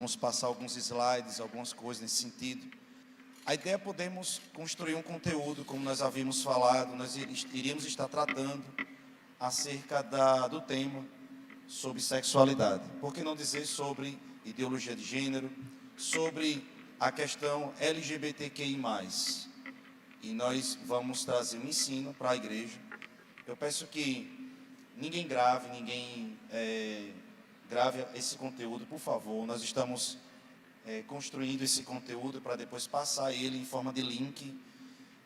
Vamos passar alguns slides, algumas coisas nesse sentido. A ideia é podermos construir um conteúdo, como nós havíamos falado, nós iríamos estar tratando acerca do tema sobre sexualidade. Por que não dizer sobre ideologia de gênero, sobre a questão LGBTQI+. E nós vamos trazer um ensino para a igreja. Eu peço que ninguém grave esse conteúdo, por favor. Nós estamos construindo esse conteúdo para depois passar ele em forma de link,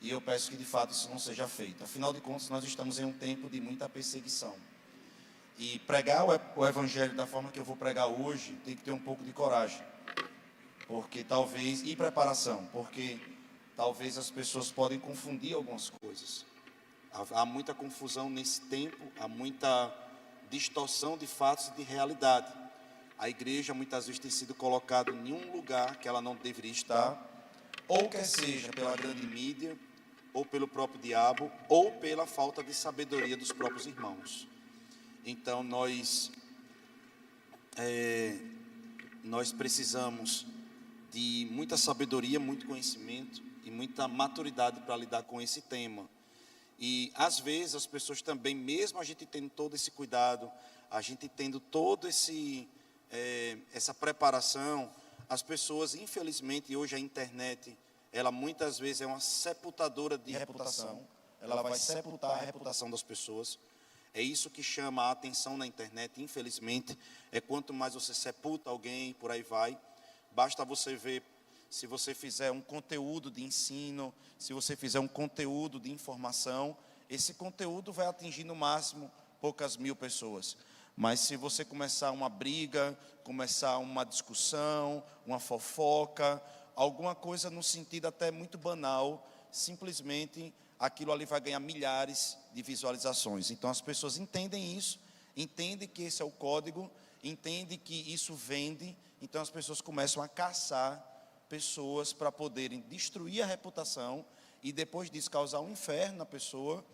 e eu peço que de fato isso não seja feito. Afinal de contas, nós estamos em um tempo de muita perseguição, e pregar o evangelho da forma que eu vou pregar hoje tem que ter um pouco de coragem, porque talvez, e preparação, porque talvez as pessoas podem confundir algumas coisas. Há muita confusão nesse tempo, há muita distorção de fatos e de realidade. A igreja muitas vezes tem sido colocada em um lugar que ela não deveria estar, ou quer seja pela grande mídia, ou pelo próprio diabo, ou pela falta de sabedoria dos próprios irmãos. Então nós precisamos de muita sabedoria, muito conhecimento e muita maturidade para lidar com esse tema. E às vezes as pessoas também, mesmo a gente tendo todo esse cuidado, a gente tendo todo essa preparação, as pessoas, infelizmente, hoje a internet, ela muitas vezes é uma sepultadora de reputação. Ela vai sepultar a reputação das pessoas. É isso que chama a atenção na internet, infelizmente. É quanto mais você sepulta alguém, por aí vai. Basta você ver, se você fizer um conteúdo de ensino, se você fizer um conteúdo de informação, esse conteúdo vai atingir no máximo poucas mil pessoas. Mas se você começar uma briga, começar uma discussão, uma fofoca, alguma coisa no sentido até muito banal, simplesmente aquilo ali vai ganhar milhares de visualizações. Então as pessoas entendem isso, entendem que esse é o código, entendem que isso vende, então as pessoas começam a caçar pessoas para poderem destruir a reputação e depois disso causar um inferno na pessoa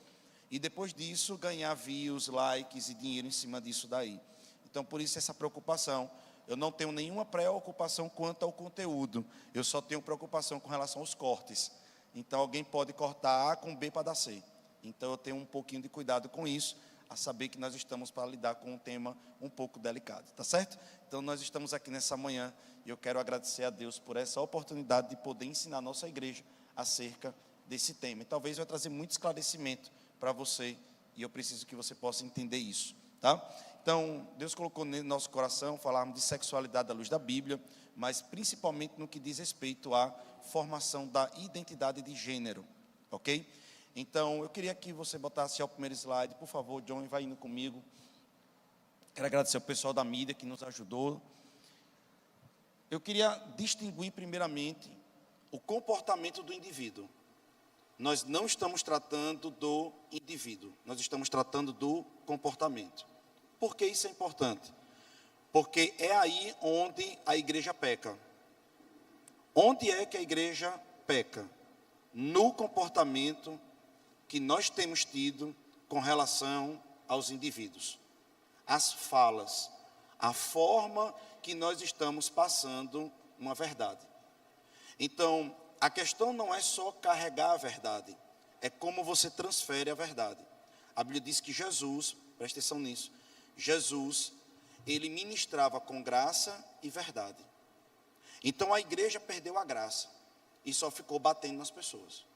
e depois disso ganhar views, likes e dinheiro em cima disso daí. Então por isso essa preocupação. Eu não tenho nenhuma preocupação quanto ao conteúdo, eu só tenho preocupação com relação aos cortes. Então alguém pode cortar A com B para dar C. Então eu tenho um pouquinho de cuidado com isso, a saber que nós estamos para lidar com um tema um pouco delicado, tá certo? Então nós estamos aqui nessa manhã e eu quero agradecer a Deus por essa oportunidade de poder ensinar a nossa igreja acerca desse tema. E talvez vai trazer muito esclarecimento para você e eu preciso que você possa entender isso, tá? Então Deus colocou no nosso coração falarmos de sexualidade à luz da Bíblia, mas principalmente no que diz respeito à formação da identidade de gênero, ok? Então, eu queria que você botasse o primeiro slide, por favor, John, vai indo comigo. Quero agradecer ao pessoal da mídia que nos ajudou. Eu queria distinguir primeiramente o comportamento do indivíduo. Nós não estamos tratando do indivíduo, nós estamos tratando do comportamento. Por que isso é importante? Porque é aí onde a igreja peca. Onde é que a igreja peca? No comportamento que nós temos tido com relação aos indivíduos. As falas, a forma que nós estamos passando uma verdade. Então, a questão não é só carregar a verdade, é como você transfere a verdade. A Bíblia diz que Jesus, presta atenção nisso, Jesus, ele ministrava com graça e verdade. Então a igreja perdeu a graça e só ficou batendo nas pessoas.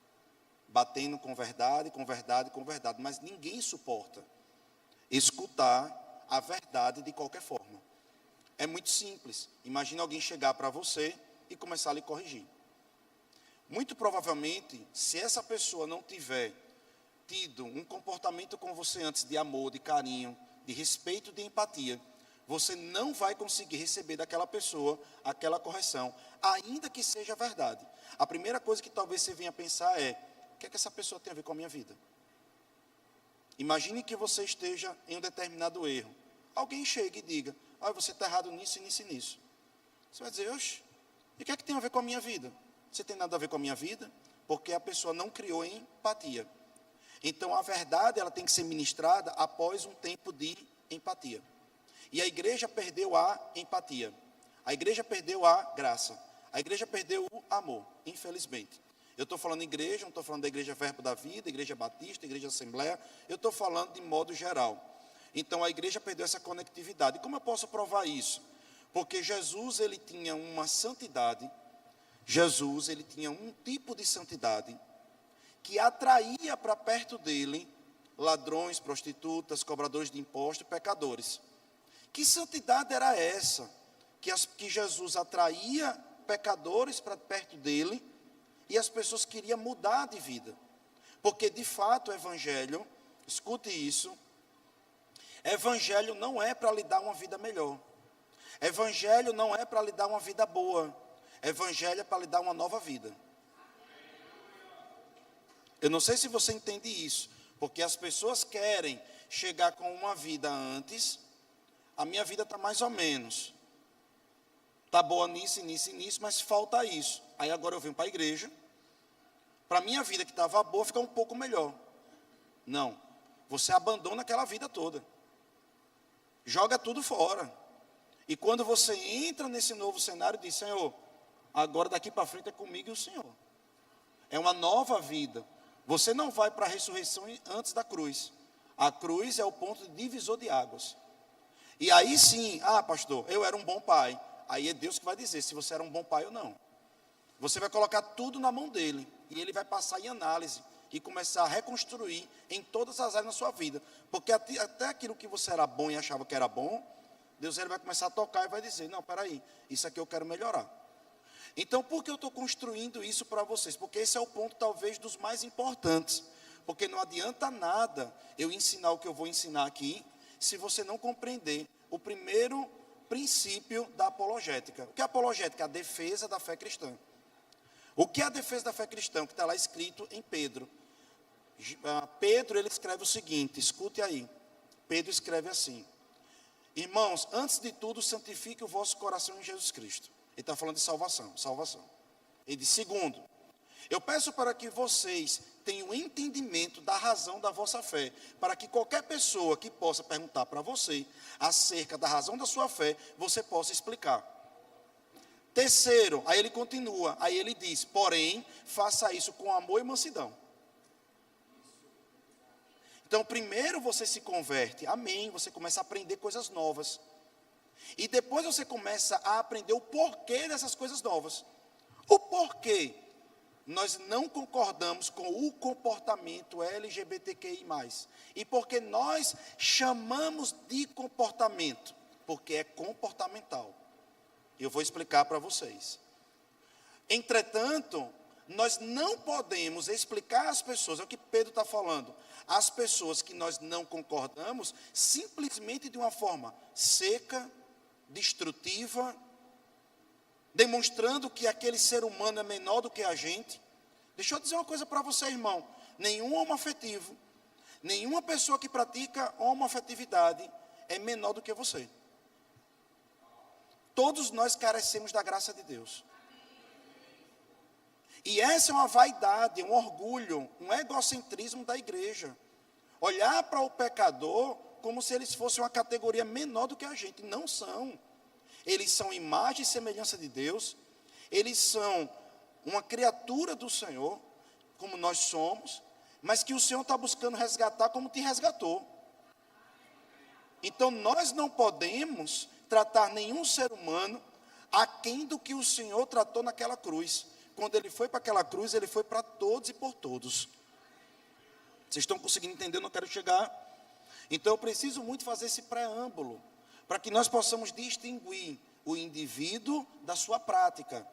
Batendo com verdade, com verdade, com verdade. Mas ninguém suporta escutar a verdade de qualquer forma. É muito simples. Imagina alguém chegar para você e começar a lhe corrigir. Muito provavelmente, se essa pessoa não tiver tido um comportamento com você antes de amor, de carinho, de respeito, de empatia, você não vai conseguir receber daquela pessoa aquela correção, ainda que seja verdade. A primeira coisa que talvez você venha pensar é: o que é que essa pessoa tem a ver com a minha vida? Imagine que você esteja em um determinado erro. Alguém chega e diga: olha, você está errado nisso, nisso e nisso. Você vai dizer: oxe, e o que é que tem a ver com a minha vida? Você tem nada a ver com a minha vida? Porque a pessoa não criou empatia. Então a verdade ela tem que ser ministrada após um tempo de empatia. E a igreja perdeu a empatia. A igreja perdeu a graça. A igreja perdeu o amor, infelizmente. Eu estou falando igreja, não estou falando da igreja Verbo da Vida, igreja Batista, igreja Assembleia. Eu estou falando de modo geral. Então a igreja perdeu essa conectividade. E como eu posso provar isso? Porque Jesus, ele tinha uma santidade. Jesus, ele tinha um tipo de santidade que atraía para perto dele ladrões, prostitutas, cobradores de impostos, pecadores. Que santidade era essa? Que Jesus atraía pecadores para perto dele e as pessoas queriam mudar de vida. Porque de fato o evangelho, escute isso, evangelho não é para lhe dar uma vida melhor. Evangelho não é para lhe dar uma vida boa. Evangelho é para lhe dar uma nova vida. Eu não sei se você entende isso, porque as pessoas querem chegar com uma vida antes. A minha vida está mais ou menos. Está boa nisso, nisso e nisso, mas falta isso. Aí agora eu venho para a igreja, para a minha vida que estava boa ficar um pouco melhor. Não, você abandona aquela vida toda. Joga tudo fora. E quando você entra nesse novo cenário, diz: Senhor, agora daqui para frente é comigo e o Senhor. É uma nova vida. Você não vai para a ressurreição antes da cruz. A cruz é o ponto divisor de águas. E aí sim, pastor, eu era um bom pai. Aí é Deus que vai dizer se você era um bom pai ou não. Você vai colocar tudo na mão dele. E ele vai passar em análise e começar a reconstruir em todas as áreas da sua vida. Porque até aquilo que você era bom e achava que era bom, Deus ele vai começar a tocar e vai dizer: não, peraí, isso aqui eu quero melhorar. Então, por que eu estou construindo isso para vocês? Porque esse é o ponto talvez dos mais importantes. Porque não adianta nada eu ensinar o que eu vou ensinar aqui, se você não compreender o primeiro princípio da apologética. O que é apologética? A defesa da fé cristã. O que é a defesa da fé cristã? Que está lá escrito em Pedro. Pedro, ele escreve o seguinte, escute aí. Pedro escreve assim: irmãos, antes de tudo, santifique o vosso coração em Jesus Cristo. Ele está falando de salvação. Ele diz: segundo, eu peço para que vocês tenham entendimento da razão da vossa fé, para que qualquer pessoa que possa perguntar para você acerca da razão da sua fé, você possa explicar. Terceiro, aí ele continua, aí ele diz: porém, faça isso com amor e mansidão. Então, primeiro você se converte, amém, você começa a aprender coisas novas. E depois você começa a aprender o porquê dessas coisas novas. O porquê nós não concordamos com o comportamento LGBTQI+. E porque nós chamamos de comportamento, porque é comportamental. Eu vou explicar para vocês. Entretanto, nós não podemos explicar às pessoas, é o que Pedro está falando, às pessoas que nós não concordamos, simplesmente de uma forma seca, destrutiva, demonstrando que aquele ser humano é menor do que a gente. Deixa eu dizer uma coisa para você, irmão: nenhum homoafetivo, nenhuma pessoa que pratica homoafetividade é menor do que você. Todos nós carecemos da graça de Deus. E essa é uma vaidade, um orgulho, um egocentrismo da igreja. Olhar para o pecador como se eles fossem uma categoria menor do que a gente. Não são. Eles são imagem e semelhança de Deus. Eles são uma criatura do Senhor, como nós somos, mas que o Senhor está buscando resgatar como te resgatou. Então nós não podemos tratar nenhum ser humano aquém do que o Senhor tratou naquela cruz. Quando ele foi para aquela cruz, ele foi para todos e por todos. Vocês estão conseguindo entender? Eu não quero chegar. Então eu preciso muito fazer esse preâmbulo, para que nós possamos distinguir o indivíduo da sua prática.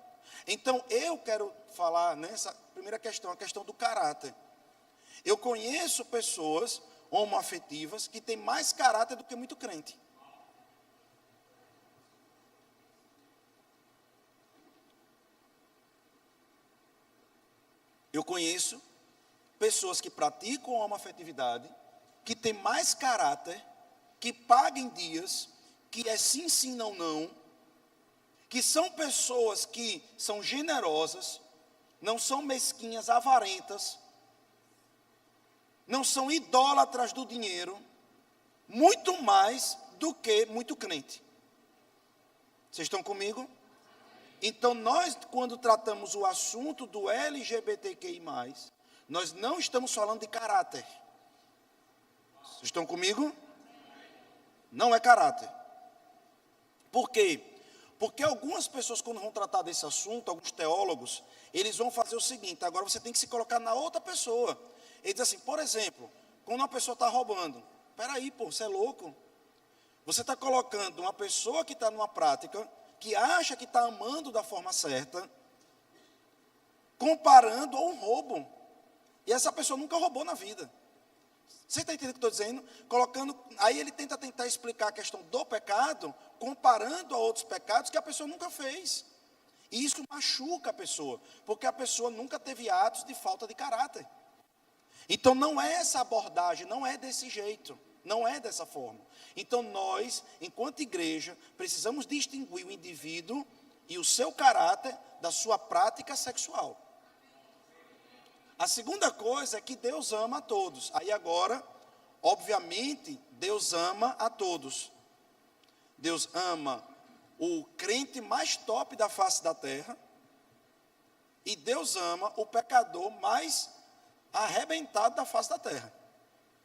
Então eu quero falar nessa primeira questão, a questão do caráter. Eu conheço pessoas homoafetivas que têm mais caráter do que muito crente. Eu conheço pessoas que praticam homoafetividade, que têm mais caráter, que pagam dias, que é sim, sim, não, não, que são pessoas que são generosas, não são mesquinhas, avarentas, não são idólatras do dinheiro, muito mais do que muito crente. Vocês estão comigo? Então, nós, quando tratamos o assunto do LGBTQI+, nós não estamos falando de caráter. Vocês estão comigo? Não é caráter. Por quê? Porque algumas pessoas, quando vão tratar desse assunto, alguns teólogos, eles vão fazer o seguinte: agora você tem que se colocar na outra pessoa. Eles dizem assim, por exemplo, quando uma pessoa está roubando, peraí, pô, você é louco? Você está colocando uma pessoa que está numa prática, que acha que está amando da forma certa, comparando a um roubo. E essa pessoa nunca roubou na vida. Você está entendendo o que eu estou dizendo? Aí ele tenta explicar a questão do pecado, comparando a outros pecados que a pessoa nunca fez. E isso machuca a pessoa, porque a pessoa nunca teve atos de falta de caráter. Então não é essa abordagem, não é desse jeito, não é dessa forma. Então nós, enquanto igreja, precisamos distinguir o indivíduo e o seu caráter da sua prática sexual. A segunda coisa é que Deus ama a todos. Aí agora, obviamente, Deus ama a todos. Deus ama o crente mais top da face da terra. E Deus ama o pecador mais arrebentado da face da terra.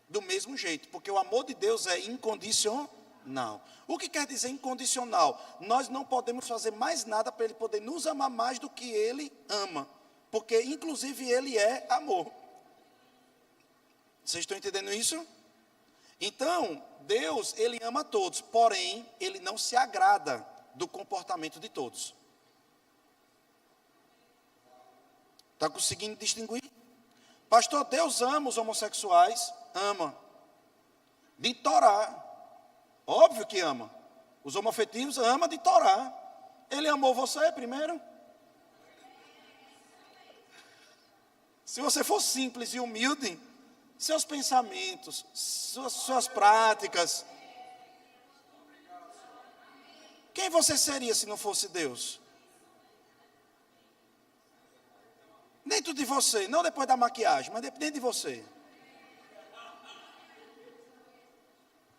Do mesmo jeito, porque o amor de Deus é incondicional. O que quer dizer incondicional? Nós não podemos fazer mais nada para Ele poder nos amar mais do que Ele ama. Porque, inclusive, Ele é amor. Vocês estão entendendo isso? Então, Deus, Ele ama todos, porém, Ele não se agrada do comportamento de todos. Está conseguindo distinguir? Pastor, Deus ama os homossexuais? Ama. De Torá. Óbvio que ama. Os homoafetivos ama de Torá. Ele amou você primeiro? Se você for simples e humilde, seus pensamentos, suas práticas, quem você seria se não fosse Deus? Dentro de você, não depois da maquiagem, mas dentro de você.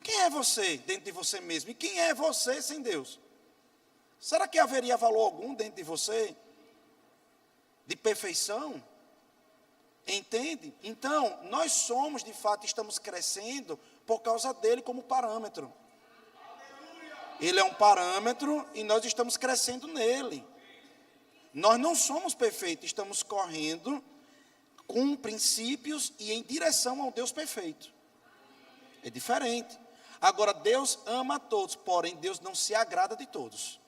Quem é você dentro de você mesmo? E quem é você sem Deus? Será que haveria valor algum dentro de você? De perfeição? Entende? Então, nós somos, de fato, estamos crescendo por causa dele como parâmetro. Ele é um parâmetro e nós estamos crescendo nele. Nós não somos perfeitos, estamos correndo com princípios e em direção ao Deus perfeito. É diferente. Agora, Deus ama a todos, porém Deus não se agrada de todos.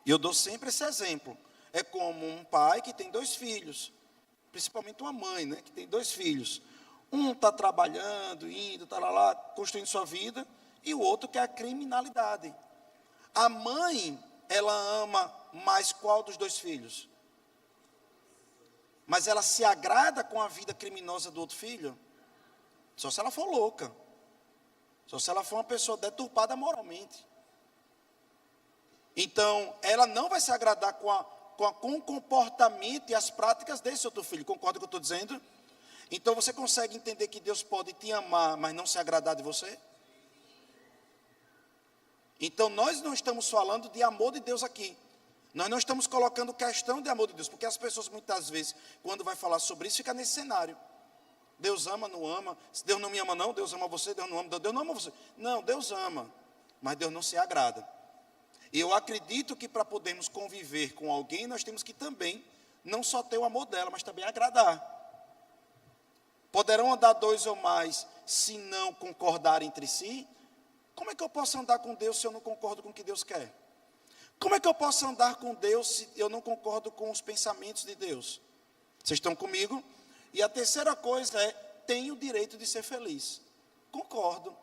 E eu dou sempre esse exemplo. É como um pai que tem 2 filhos. Principalmente uma mãe, né, que tem 2 filhos. Um está trabalhando, indo, está lá, construindo sua vida, e o outro quer a criminalidade. A mãe, ela ama mais qual dos 2 filhos? Mas ela se agrada com a vida criminosa do outro filho? Só se ela for louca. Só se ela for uma pessoa deturpada moralmente. Então, ela não vai se agradar com o comportamento e as práticas desse outro filho. Concorda com o que eu estou dizendo? Então você consegue entender que Deus pode te amar, mas não se agradar de você? Então nós não estamos falando de amor de Deus aqui. Nós não estamos colocando questão de amor de Deus, porque as pessoas muitas vezes, quando vai falar sobre isso, fica nesse cenário. Deus ama, não ama. Se Deus não me ama não, Deus ama você, Deus não ama, Deus não ama você. Não, Deus ama, mas Deus não se agrada. E eu acredito que para podermos conviver com alguém, nós temos que também, não só ter o amor dela, mas também agradar. Poderão andar 2 ou mais, se não concordar entre si? Como é que eu posso andar com Deus se eu não concordo com o que Deus quer? Como é que eu posso andar com Deus se eu não concordo com os pensamentos de Deus? Vocês estão comigo? E a terceira coisa é, tenho o direito de ser feliz. Concordo.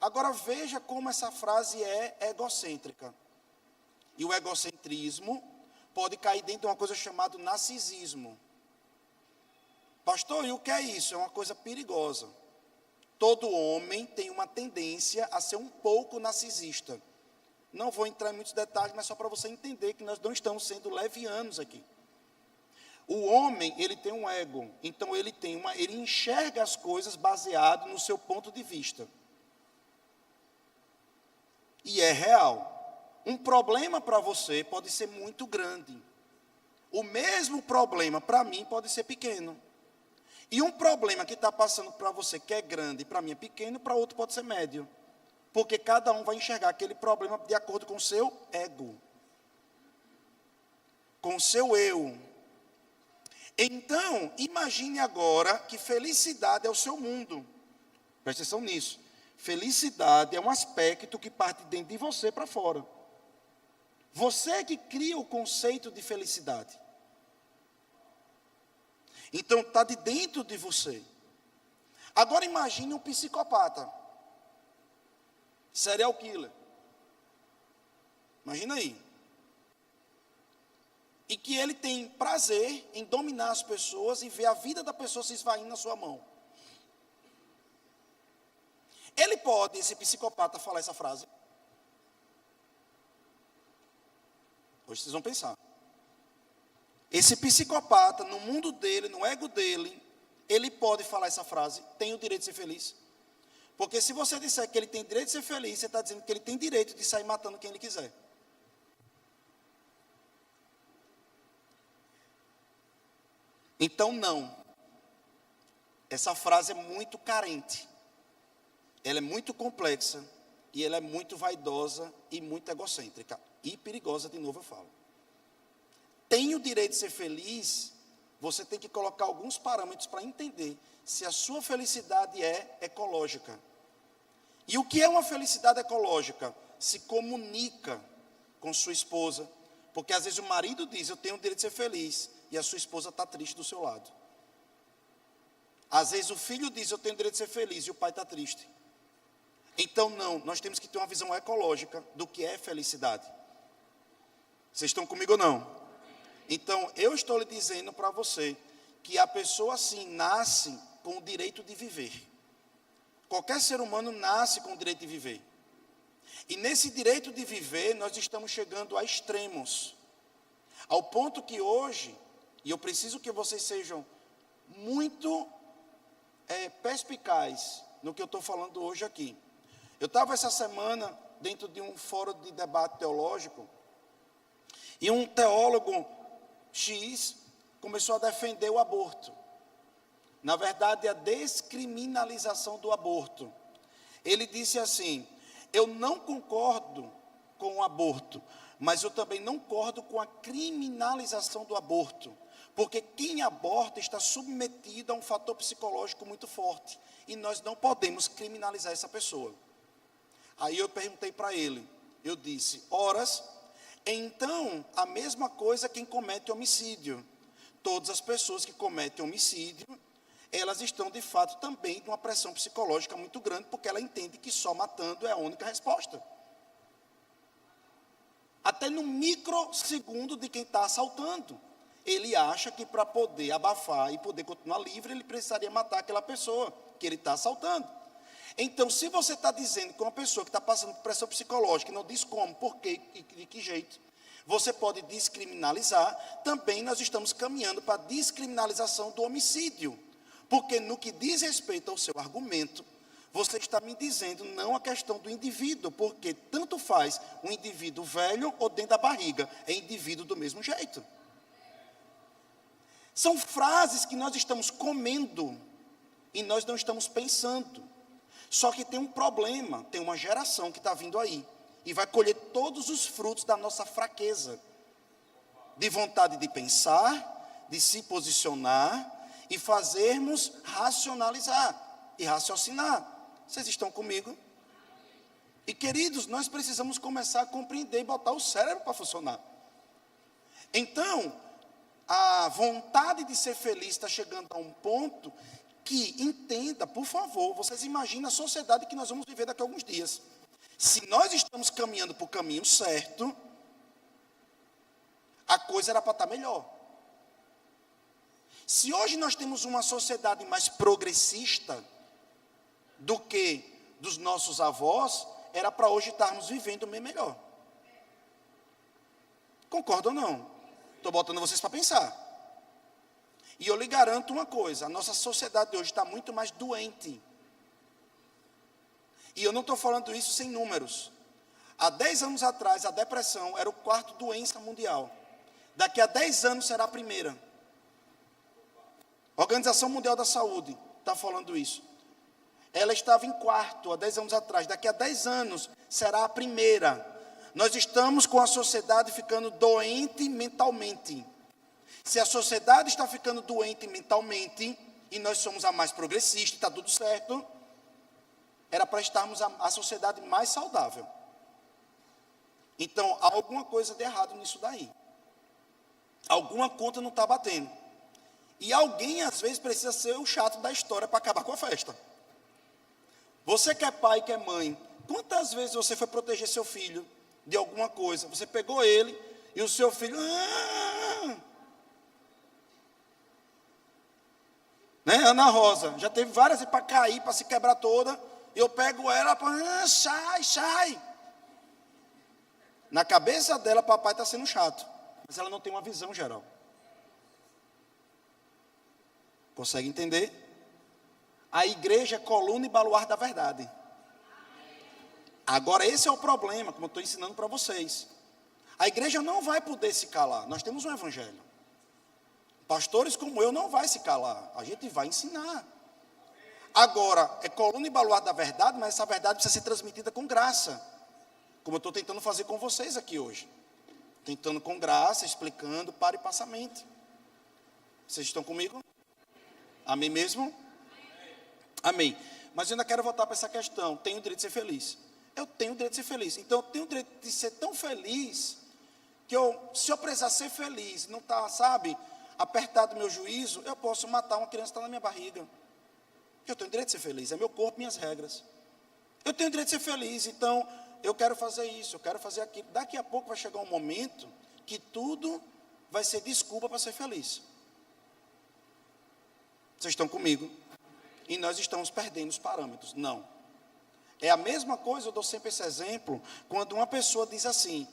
Agora veja como essa frase é egocêntrica. E o egocentrismo pode cair dentro de uma coisa chamada narcisismo. Pastor, e o que é isso? É uma coisa perigosa. Todo homem tem uma tendência a ser um pouco narcisista. Não vou entrar em muitos detalhes, mas só para você entender que nós não estamos sendo levianos aqui. O homem, ele tem um ego, então ele enxerga as coisas baseado no seu ponto de vista. E é real. um problema para você pode ser muito grande. O mesmo problema para mim pode ser pequeno. E um problema que está passando para você que é grande, para mim é pequeno, para outro pode ser médio. Porque cada um vai enxergar aquele problema de acordo com o seu ego. Com o seu eu. Então, imagine agora que felicidade é o seu mundo. Preste atenção nisso. Felicidade é um aspecto que parte dentro de você para fora. Você é que cria o conceito de felicidade. Então, está de dentro de você. Agora imagine um psicopata. Serial killer. Imagina aí. E que ele tem prazer em dominar as pessoas e ver a vida da pessoa se esvaindo na sua mão. Ele pode, esse psicopata, falar essa frase? Hoje vocês vão pensar. Esse psicopata, no mundo dele, no ego dele, ele pode falar essa frase: tem o direito de ser feliz. Porque se você disser que ele tem direito de ser feliz, você está dizendo que ele tem direito de sair matando quem ele quiser. Então, não. Essa frase é muito carente. Ela é muito complexa. E ela é muito vaidosa e muito egocêntrica. E perigosa, de novo eu falo. Tem o direito de ser feliz, você tem que colocar alguns parâmetros para entender se a sua felicidade é ecológica. E o que é uma felicidade ecológica? Se comunica com sua esposa. Porque às vezes o marido diz: eu tenho o direito de ser feliz. E a sua esposa está triste do seu lado. Às vezes o filho diz: eu tenho o direito de ser feliz. E o pai está triste. Então não, nós temos que ter uma visão ecológica do que é felicidade. Vocês estão comigo ou não? Então eu estou lhe dizendo para você que a pessoa sim nasce com o direito de viver. Qualquer ser humano nasce com o direito de viver. E nesse direito de viver, nós estamos chegando a extremos. Ao ponto que hoje, e eu preciso que vocês sejam muito perspicazes no que eu estou falando hoje aqui. Eu estava essa semana dentro de um fórum de debate teológico, e um teólogo X começou a defender o aborto. Na verdade, a descriminalização do aborto. Ele disse assim: eu não concordo com o aborto, mas eu também não concordo com a criminalização do aborto. Porque quem aborta está submetido a um fator psicológico muito forte. E nós não podemos criminalizar essa pessoa. Aí eu perguntei para ele, eu disse: horas, então a mesma coisa quem comete homicídio. Todas as pessoas que cometem homicídio, elas estão de fato também numa pressão psicológica muito grande, porque ela entende que só matando é a única resposta. Até no microsegundo de quem está assaltando. Ele acha que para poder abafar e poder continuar livre, ele precisaria matar aquela pessoa que ele está assaltando. Então, se você está dizendo que uma pessoa que está passando por pressão psicológica, não diz como, por quê e de que jeito, você pode descriminalizar, também nós estamos caminhando para a descriminalização do homicídio. Porque no que diz respeito ao seu argumento, você está me dizendo não a questão do indivíduo, porque tanto faz um indivíduo velho ou dentro da barriga, é indivíduo do mesmo jeito. São frases que nós estamos comendo e nós não estamos pensando. Só que tem um problema, tem uma geração que está vindo aí e vai colher todos os frutos da nossa fraqueza, de vontade de pensar, de se posicionar e fazermos racionalizar e raciocinar. Vocês estão comigo? E queridos, nós precisamos começar a compreender e botar o cérebro para funcionar. Então, a vontade de ser feliz está chegando a um ponto que, entenda, por favor, vocês imaginem a sociedade que nós vamos viver daqui a alguns dias. Se nós estamos caminhando para o caminho certo, a coisa era para estar melhor. Se hoje nós temos uma sociedade mais progressista do que dos nossos avós, era para hoje estarmos vivendo bem melhor. Concordam ou não? Estou botando vocês para pensar. E eu lhe garanto uma coisa: a nossa sociedade de hoje está muito mais doente. E eu não estou falando isso sem números. Há 10 anos atrás, a depressão era a quarta doença mundial. Daqui a 10 anos será a primeira. A Organização Mundial da Saúde está falando isso. Ela estava em quarto há 10 anos atrás. Daqui a 10 anos será a primeira. Nós estamos com a sociedade ficando doente mentalmente. Se a sociedade está ficando doente mentalmente, e nós somos a mais progressista, está tudo certo, era para estarmos a sociedade mais saudável. Então, há alguma coisa de errado nisso daí. Alguma conta não está batendo. E alguém, às vezes, precisa ser o chato da história para acabar com a festa. Você que é pai, que é mãe, quantas vezes você foi proteger seu filho de alguma coisa? Você pegou ele e o seu filho... Né? Ana Rosa, já teve várias para cair, para se quebrar toda. Eu pego ela, sai. Na cabeça dela, papai está sendo chato. Mas ela não tem uma visão geral. Consegue entender? A igreja é coluna e baluarte da verdade. Agora, esse é o problema, como eu estou ensinando para vocês. A igreja não vai poder se calar. Nós temos um evangelho. Pastores como eu não vai se calar. A gente vai ensinar. Agora, é coluna e baluarte da verdade, mas essa verdade precisa ser transmitida com graça. Como eu estou tentando fazer com vocês aqui hoje. Tentando com graça, explicando para e passamente. Vocês estão comigo? Amém mesmo? Amém. Mas eu ainda quero voltar para essa questão. Tenho o direito de ser feliz. Eu tenho o direito de ser feliz. Então eu tenho o direito de ser tão feliz que se eu precisar ser feliz, não está, sabe, apertado o meu juízo, eu posso matar uma criança que está na minha barriga. Eu tenho o direito de ser feliz. É meu corpo, minhas regras. Eu tenho o direito de ser feliz. Então eu quero fazer isso, eu quero fazer aquilo. Daqui a pouco vai chegar um momento que tudo vai ser desculpa para ser feliz. Vocês estão comigo? E nós estamos perdendo os parâmetros. Não. É a mesma coisa, eu dou sempre esse exemplo, quando uma pessoa diz assim,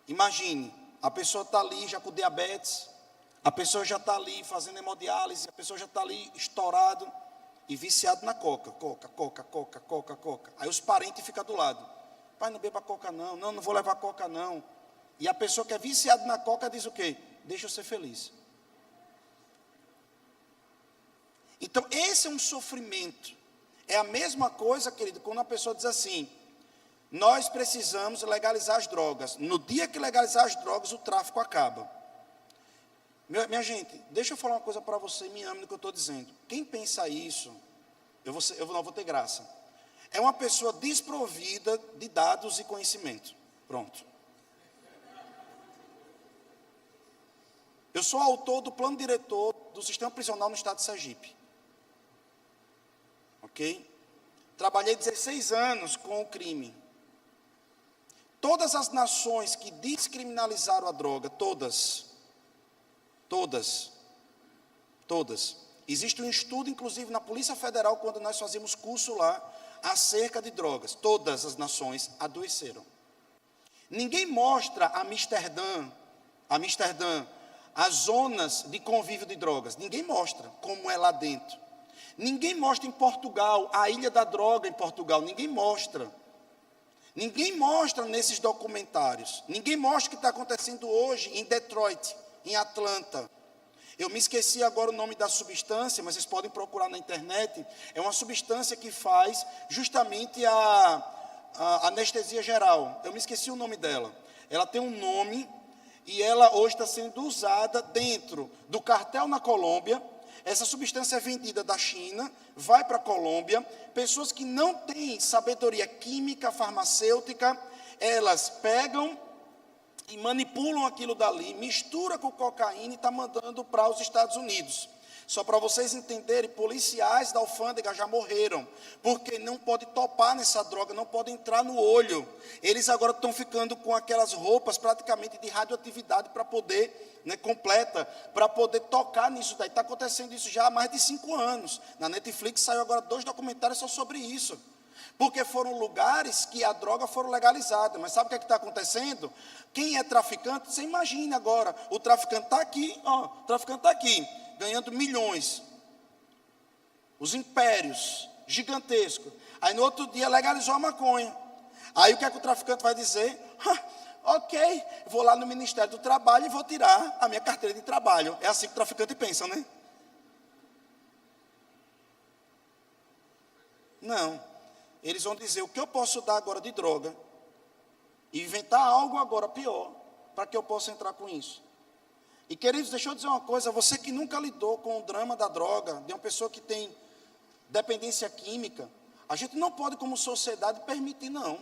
imagine, a pessoa está ali já com diabetes, a pessoa já está ali fazendo hemodiálise, a pessoa já está ali estourado e viciado na coca. Aí os parentes ficam do lado. Pai, não beba coca não, não vou levar coca não. E a pessoa que é viciada na coca diz o quê? Deixa eu ser feliz. Então, esse é um sofrimento. É a mesma coisa, querido, quando a pessoa diz assim, nós precisamos legalizar as drogas. No dia que legalizar as drogas, o tráfico acaba. Minha gente, deixa eu falar uma coisa para você, me ame no que eu estou dizendo. Quem pensa isso, eu não vou ter graça. É uma pessoa desprovida de dados e conhecimento. Pronto. Eu sou autor do plano diretor do sistema prisional no estado de Sergipe. Ok? Trabalhei 16 anos com o crime. Todas as nações que descriminalizaram a droga, todas. Existe um estudo, inclusive, na Polícia Federal, quando nós fazíamos curso lá, acerca de drogas. Todas as nações adoeceram. Ninguém mostra Amsterdã, as zonas de convívio de drogas. Ninguém mostra como é lá dentro. Ninguém mostra em Portugal, a ilha da droga em Portugal. Ninguém mostra. Ninguém mostra nesses documentários. Ninguém mostra o que está acontecendo hoje em Detroit, em Atlanta. Eu me esqueci agora o nome da substância, mas vocês podem procurar na internet. É uma substância que faz justamente a anestesia geral. Eu me esqueci o nome dela. Ela tem um nome e ela hoje está sendo usada dentro do cartel na Colômbia. Essa substância é vendida da China, vai para a Colômbia. Pessoas que não têm sabedoria química, farmacêutica, elas pegam e manipulam aquilo dali, mistura com cocaína e está mandando para os Estados Unidos. Só para vocês entenderem, policiais da alfândega já morreram, porque não pode topar nessa droga, não pode entrar no olho. Eles agora estão ficando com aquelas roupas praticamente de radioatividade para poder, completa, para poder tocar nisso daí. Está acontecendo isso já há mais de 5 anos. Na Netflix saiu agora 2 documentários só sobre isso. Porque foram lugares que a droga foram legalizadas. Mas sabe o que está acontecendo? Quem é traficante, você imagina agora, o traficante está aqui, ganhando milhões. Os impérios gigantescos. Aí no outro dia legalizou a maconha. Aí o que é que o traficante vai dizer? Ok, vou lá no Ministério do Trabalho e vou tirar a minha carteira de trabalho. É assim que o traficante pensa, né? Não. Eles vão dizer, o que eu posso dar agora de droga? E inventar algo agora pior, para que eu possa entrar com isso. E queridos, deixa eu dizer uma coisa, você que nunca lidou com o drama da droga, de uma pessoa que tem dependência química, a gente não pode como sociedade permitir, não.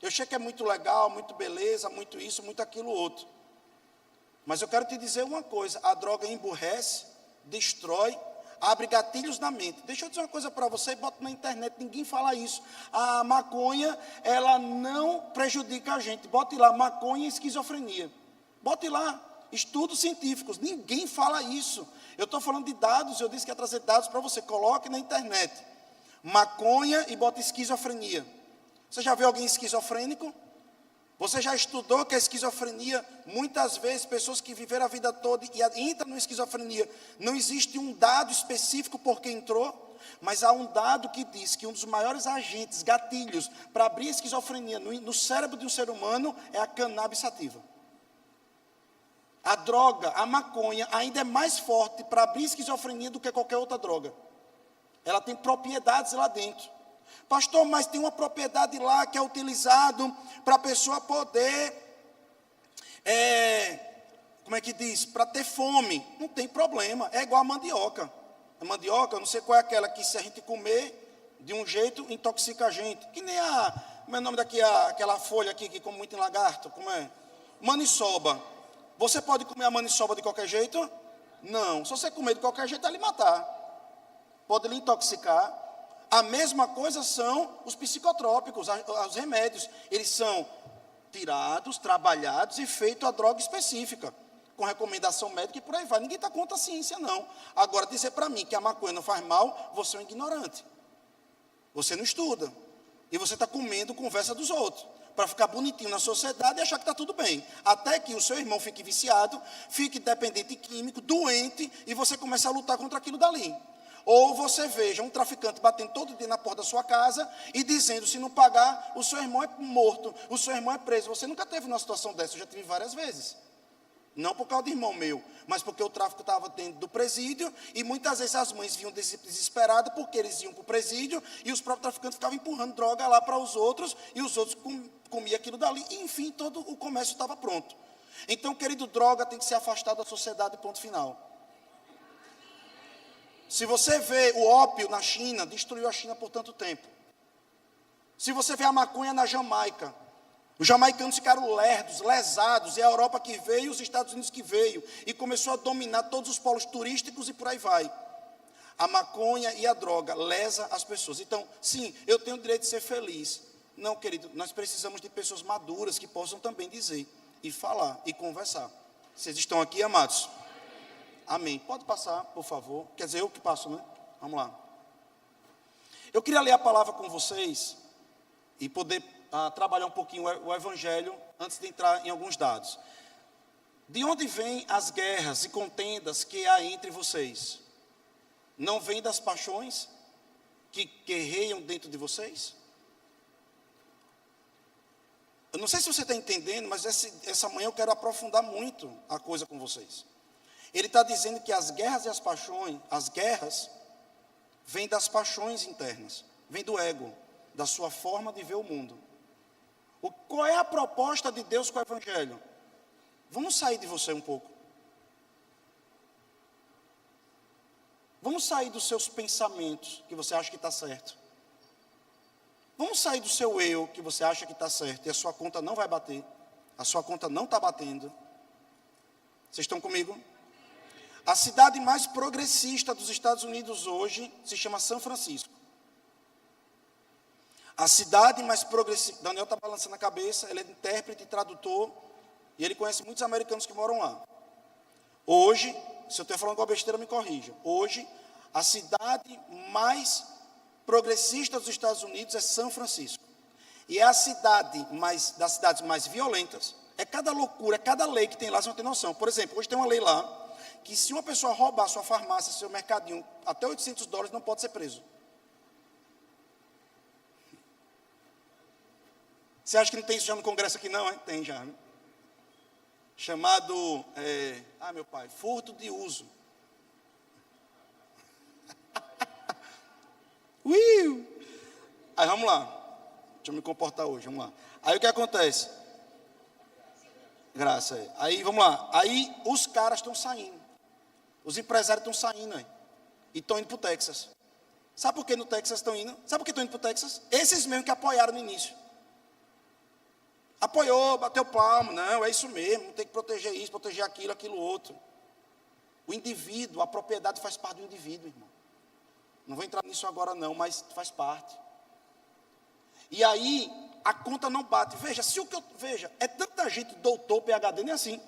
Eu sei que é muito legal, muito beleza, muito isso, muito aquilo outro. Mas eu quero te dizer uma coisa, a droga emburrece, destrói, abre gatilhos na mente. Deixa eu dizer uma coisa para você e bota na internet, ninguém fala isso. A maconha, ela não prejudica a gente. Bote lá, maconha e esquizofrenia. Bote lá, estudos científicos, ninguém fala isso. Eu estou falando de dados, eu disse que ia trazer dados para você, coloque na internet. Maconha e bota esquizofrenia. Você já viu alguém esquizofrênico? Você já estudou que a esquizofrenia, muitas vezes, pessoas que viveram a vida toda e entram na esquizofrenia, não existe um dado específico por que entrou, mas há um dado que diz que um dos maiores agentes, gatilhos, para abrir a esquizofrenia no cérebro de um ser humano é a cannabis sativa. A droga, a maconha, ainda é mais forte para abrir esquizofrenia do que qualquer outra droga. Ela tem propriedades lá dentro. Pastor, mas tem uma propriedade lá que é utilizado para a pessoa poder, como é que diz? Para ter fome. Não tem problema, é igual a mandioca. A mandioca, eu não sei qual é aquela que se a gente comer de um jeito, intoxica a gente. Que nem como é o nome daqui, aquela folha aqui que come muito em lagarto, como é? Maniçoba. Você pode comer a maniçoba de qualquer jeito? Não, se você comer de qualquer jeito, é lhe matar. Pode lhe intoxicar. A mesma coisa são os psicotrópicos, os remédios. Eles são tirados, trabalhados e feitos a droga específica, com recomendação médica e por aí vai. Ninguém está contra a ciência, não. Agora, dizer para mim que a maconha não faz mal, você é um ignorante. Você não estuda. E você está comendo conversa dos outros, para ficar bonitinho na sociedade e achar que está tudo bem. Até que o seu irmão fique viciado, fique dependente químico, doente, e você comece a lutar contra aquilo dali. Ou você veja um traficante batendo todo dia na porta da sua casa e dizendo, se não pagar, o seu irmão é morto, o seu irmão é preso. Você nunca teve uma situação dessa, eu já tive várias vezes. Não por causa de irmão meu, mas porque o tráfico estava dentro do presídio e muitas vezes as mães vinham desesperadas porque eles iam para o presídio e os próprios traficantes ficavam empurrando droga lá para os outros e os outros comiam aquilo dali. E, enfim, todo o comércio estava pronto. Então, querido, droga tem que ser afastada da sociedade, ponto final. Se você vê o ópio na China, destruiu a China por tanto tempo. Se você vê a maconha na Jamaica, os jamaicanos ficaram lerdos, lesados, e a Europa que veio, os Estados Unidos que veio, e começou a dominar todos os polos turísticos e por aí vai. A maconha e a droga lesa as pessoas. Então, sim, eu tenho o direito de ser feliz. Não, querido, nós precisamos de pessoas maduras que possam também dizer, e falar, e conversar. Vocês estão aqui, amados? Amém. Pode passar, por favor. Quer dizer, eu que passo, né? Vamos lá. Eu queria ler a palavra com vocês e poder trabalhar um pouquinho o Evangelho antes de entrar em alguns dados. De onde vêm as guerras e contendas que há entre vocês? Não vêm das paixões que guerreiam dentro de vocês? Eu não sei se você está entendendo, mas essa manhã eu quero aprofundar muito a coisa com vocês. Ele está dizendo que as guerras e as guerras, vêm das paixões internas, vêm do ego, da sua forma de ver o mundo. Qual é a proposta de Deus com o Evangelho? Vamos sair de você um pouco. Vamos sair dos seus pensamentos, que você acha que está certo. Vamos sair do seu eu, que você acha que está certo, e a sua conta não vai bater. A sua conta não está batendo. Vocês estão comigo? A cidade mais progressista dos Estados Unidos hoje se chama São Francisco. A cidade mais progressista... Daniel está balançando a cabeça, ele é intérprete e tradutor, e ele conhece muitos americanos que moram lá. Hoje, se eu estiver falando alguma besteira, me corrija. Hoje, a cidade mais progressista dos Estados Unidos é São Francisco. E é a cidade das cidades mais violentas. É cada loucura, é cada lei que tem lá, você não tem noção. Por exemplo, hoje tem uma lei lá, que se uma pessoa roubar sua farmácia, seu mercadinho, até $800 não pode ser preso. Você acha que não tem isso já no Congresso aqui não, hein? Tem já. Né? Chamado, meu pai, furto de uso. Aí vamos lá. Deixa eu me comportar hoje, vamos lá. Aí o que acontece? Graça, Aí vamos lá. Aí os caras estão saindo. Os empresários estão saindo aí. E estão indo para o Texas. Sabe por que no Texas estão indo? Sabe por que estão indo para o Texas? Esses mesmos que apoiaram no início. Apoiou, bateu palmo. Não, é isso mesmo. Tem que proteger isso, proteger aquilo, aquilo outro. O indivíduo, a propriedade faz parte do indivíduo, irmão. Não vou entrar nisso agora não, mas faz parte. E aí, a conta não bate. Veja, veja, é tanta gente doutor, PhD, nem assim.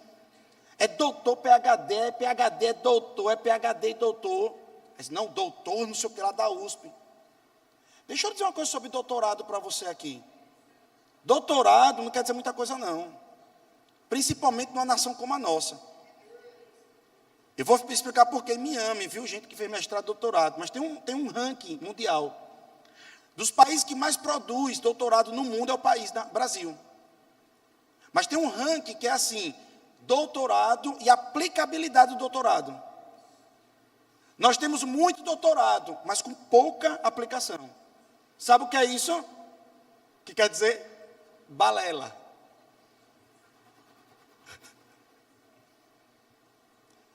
É doutor, PhD, é doutor, é PhD e doutor. Mas não, doutor, não sei o que lá da USP. Deixa eu dizer uma coisa sobre doutorado para você aqui. Doutorado não quer dizer muita coisa não. Principalmente numa nação como a nossa. Eu vou explicar por que Miami, viu, gente que fez mestrado e doutorado. Mas tem um ranking mundial. Dos países que mais produz doutorado no mundo é o país Brasil. Mas tem um ranking que é assim, doutorado e aplicabilidade do doutorado. Nós temos muito doutorado, mas com pouca aplicação. Sabe o que é isso? O que quer dizer? Balela.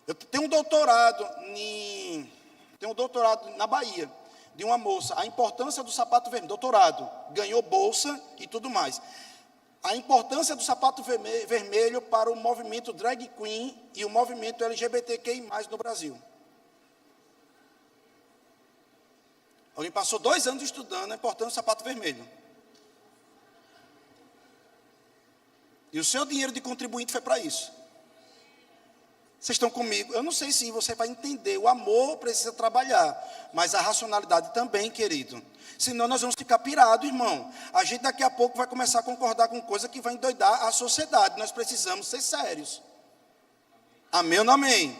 Eu tenho um doutorado na Bahia, de uma moça, a importância do sapato vermelho, doutorado, ganhou bolsa e tudo mais. A importância do sapato vermelho para o movimento drag queen e o movimento LGBTQI+, no Brasil. Alguém passou 2 anos estudando a importância do sapato vermelho. E o seu dinheiro de contribuinte foi para isso. Vocês estão comigo? Eu não sei se você vai entender. O amor precisa trabalhar. Mas a racionalidade também, querido. Senão nós vamos ficar pirados, irmão. A gente daqui a pouco vai começar a concordar com coisa que vai endoidar a sociedade. Nós precisamos ser sérios. Amém ou não amém?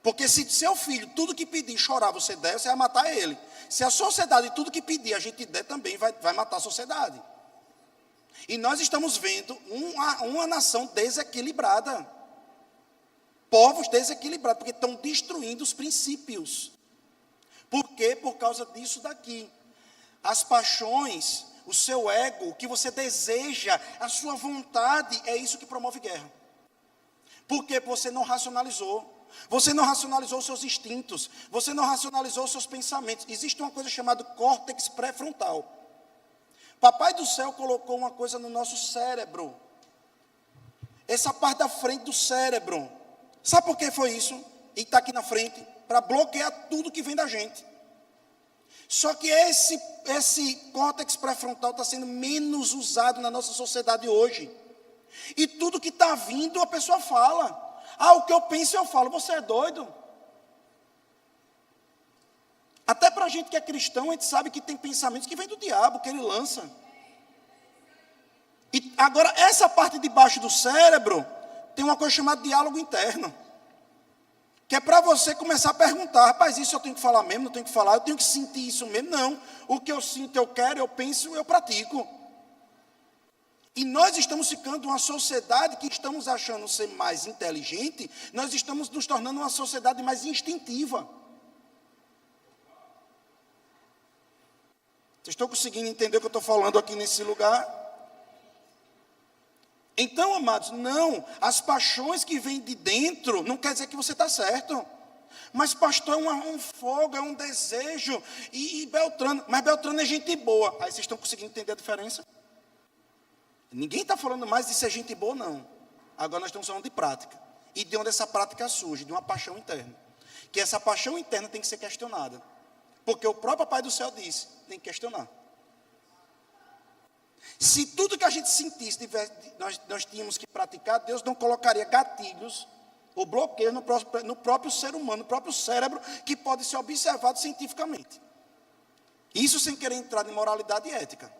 Porque se seu filho, tudo que pedir, chorar, você der, você vai matar ele. Se a sociedade, tudo que pedir, a gente der também, vai matar a sociedade. E nós estamos vendo uma nação desequilibrada. Povos desequilibrados, porque estão destruindo os princípios. Por quê? Por causa disso daqui. As paixões, o seu ego, o que você deseja, a sua vontade, é isso que promove guerra. Porque você não racionalizou. Você não racionalizou os seus instintos. Você não racionalizou os seus pensamentos. Existe uma coisa chamada córtex pré-frontal. Papai do céu colocou uma coisa no nosso cérebro. Essa parte da frente do cérebro. Sabe por que foi isso? E está aqui na frente. Para bloquear tudo que vem da gente. Só que esse córtex pré-frontal está sendo menos usado na nossa sociedade hoje. E tudo que está vindo, a pessoa fala. O que eu penso eu falo. Você é doido? Até para a gente que é cristão, a gente sabe que tem pensamentos que vêm do diabo, que ele lança. E agora, essa parte de baixo do cérebro, tem uma coisa chamada diálogo interno. Que é para você começar a perguntar, rapaz, isso eu tenho que falar mesmo, não tenho que falar, eu tenho que sentir isso mesmo? Não, o que eu sinto, eu quero, eu penso, eu pratico. E nós estamos ficando uma sociedade que estamos achando ser mais inteligente, nós estamos nos tornando uma sociedade mais instintiva. Vocês estão conseguindo entender o que eu estou falando aqui nesse lugar? Então, amados, não, as paixões que vêm de dentro, não quer dizer que você está certo. Mas pastor, é um fogo, é um desejo, e Beltrano, mas Beltrano é gente boa. Aí vocês estão conseguindo entender a diferença? Ninguém está falando mais de ser gente boa, não. Agora nós estamos falando de prática. E de onde essa prática surge? De uma paixão interna. Que essa paixão interna tem que ser questionada. Porque o próprio Pai do Céu disse, tem que questionar. Se tudo que a gente sentisse, nós tínhamos que praticar, Deus não colocaria gatilhos ou bloqueios no próprio ser humano, no próprio cérebro, que pode ser observado cientificamente. Isso sem querer entrar em moralidade e ética.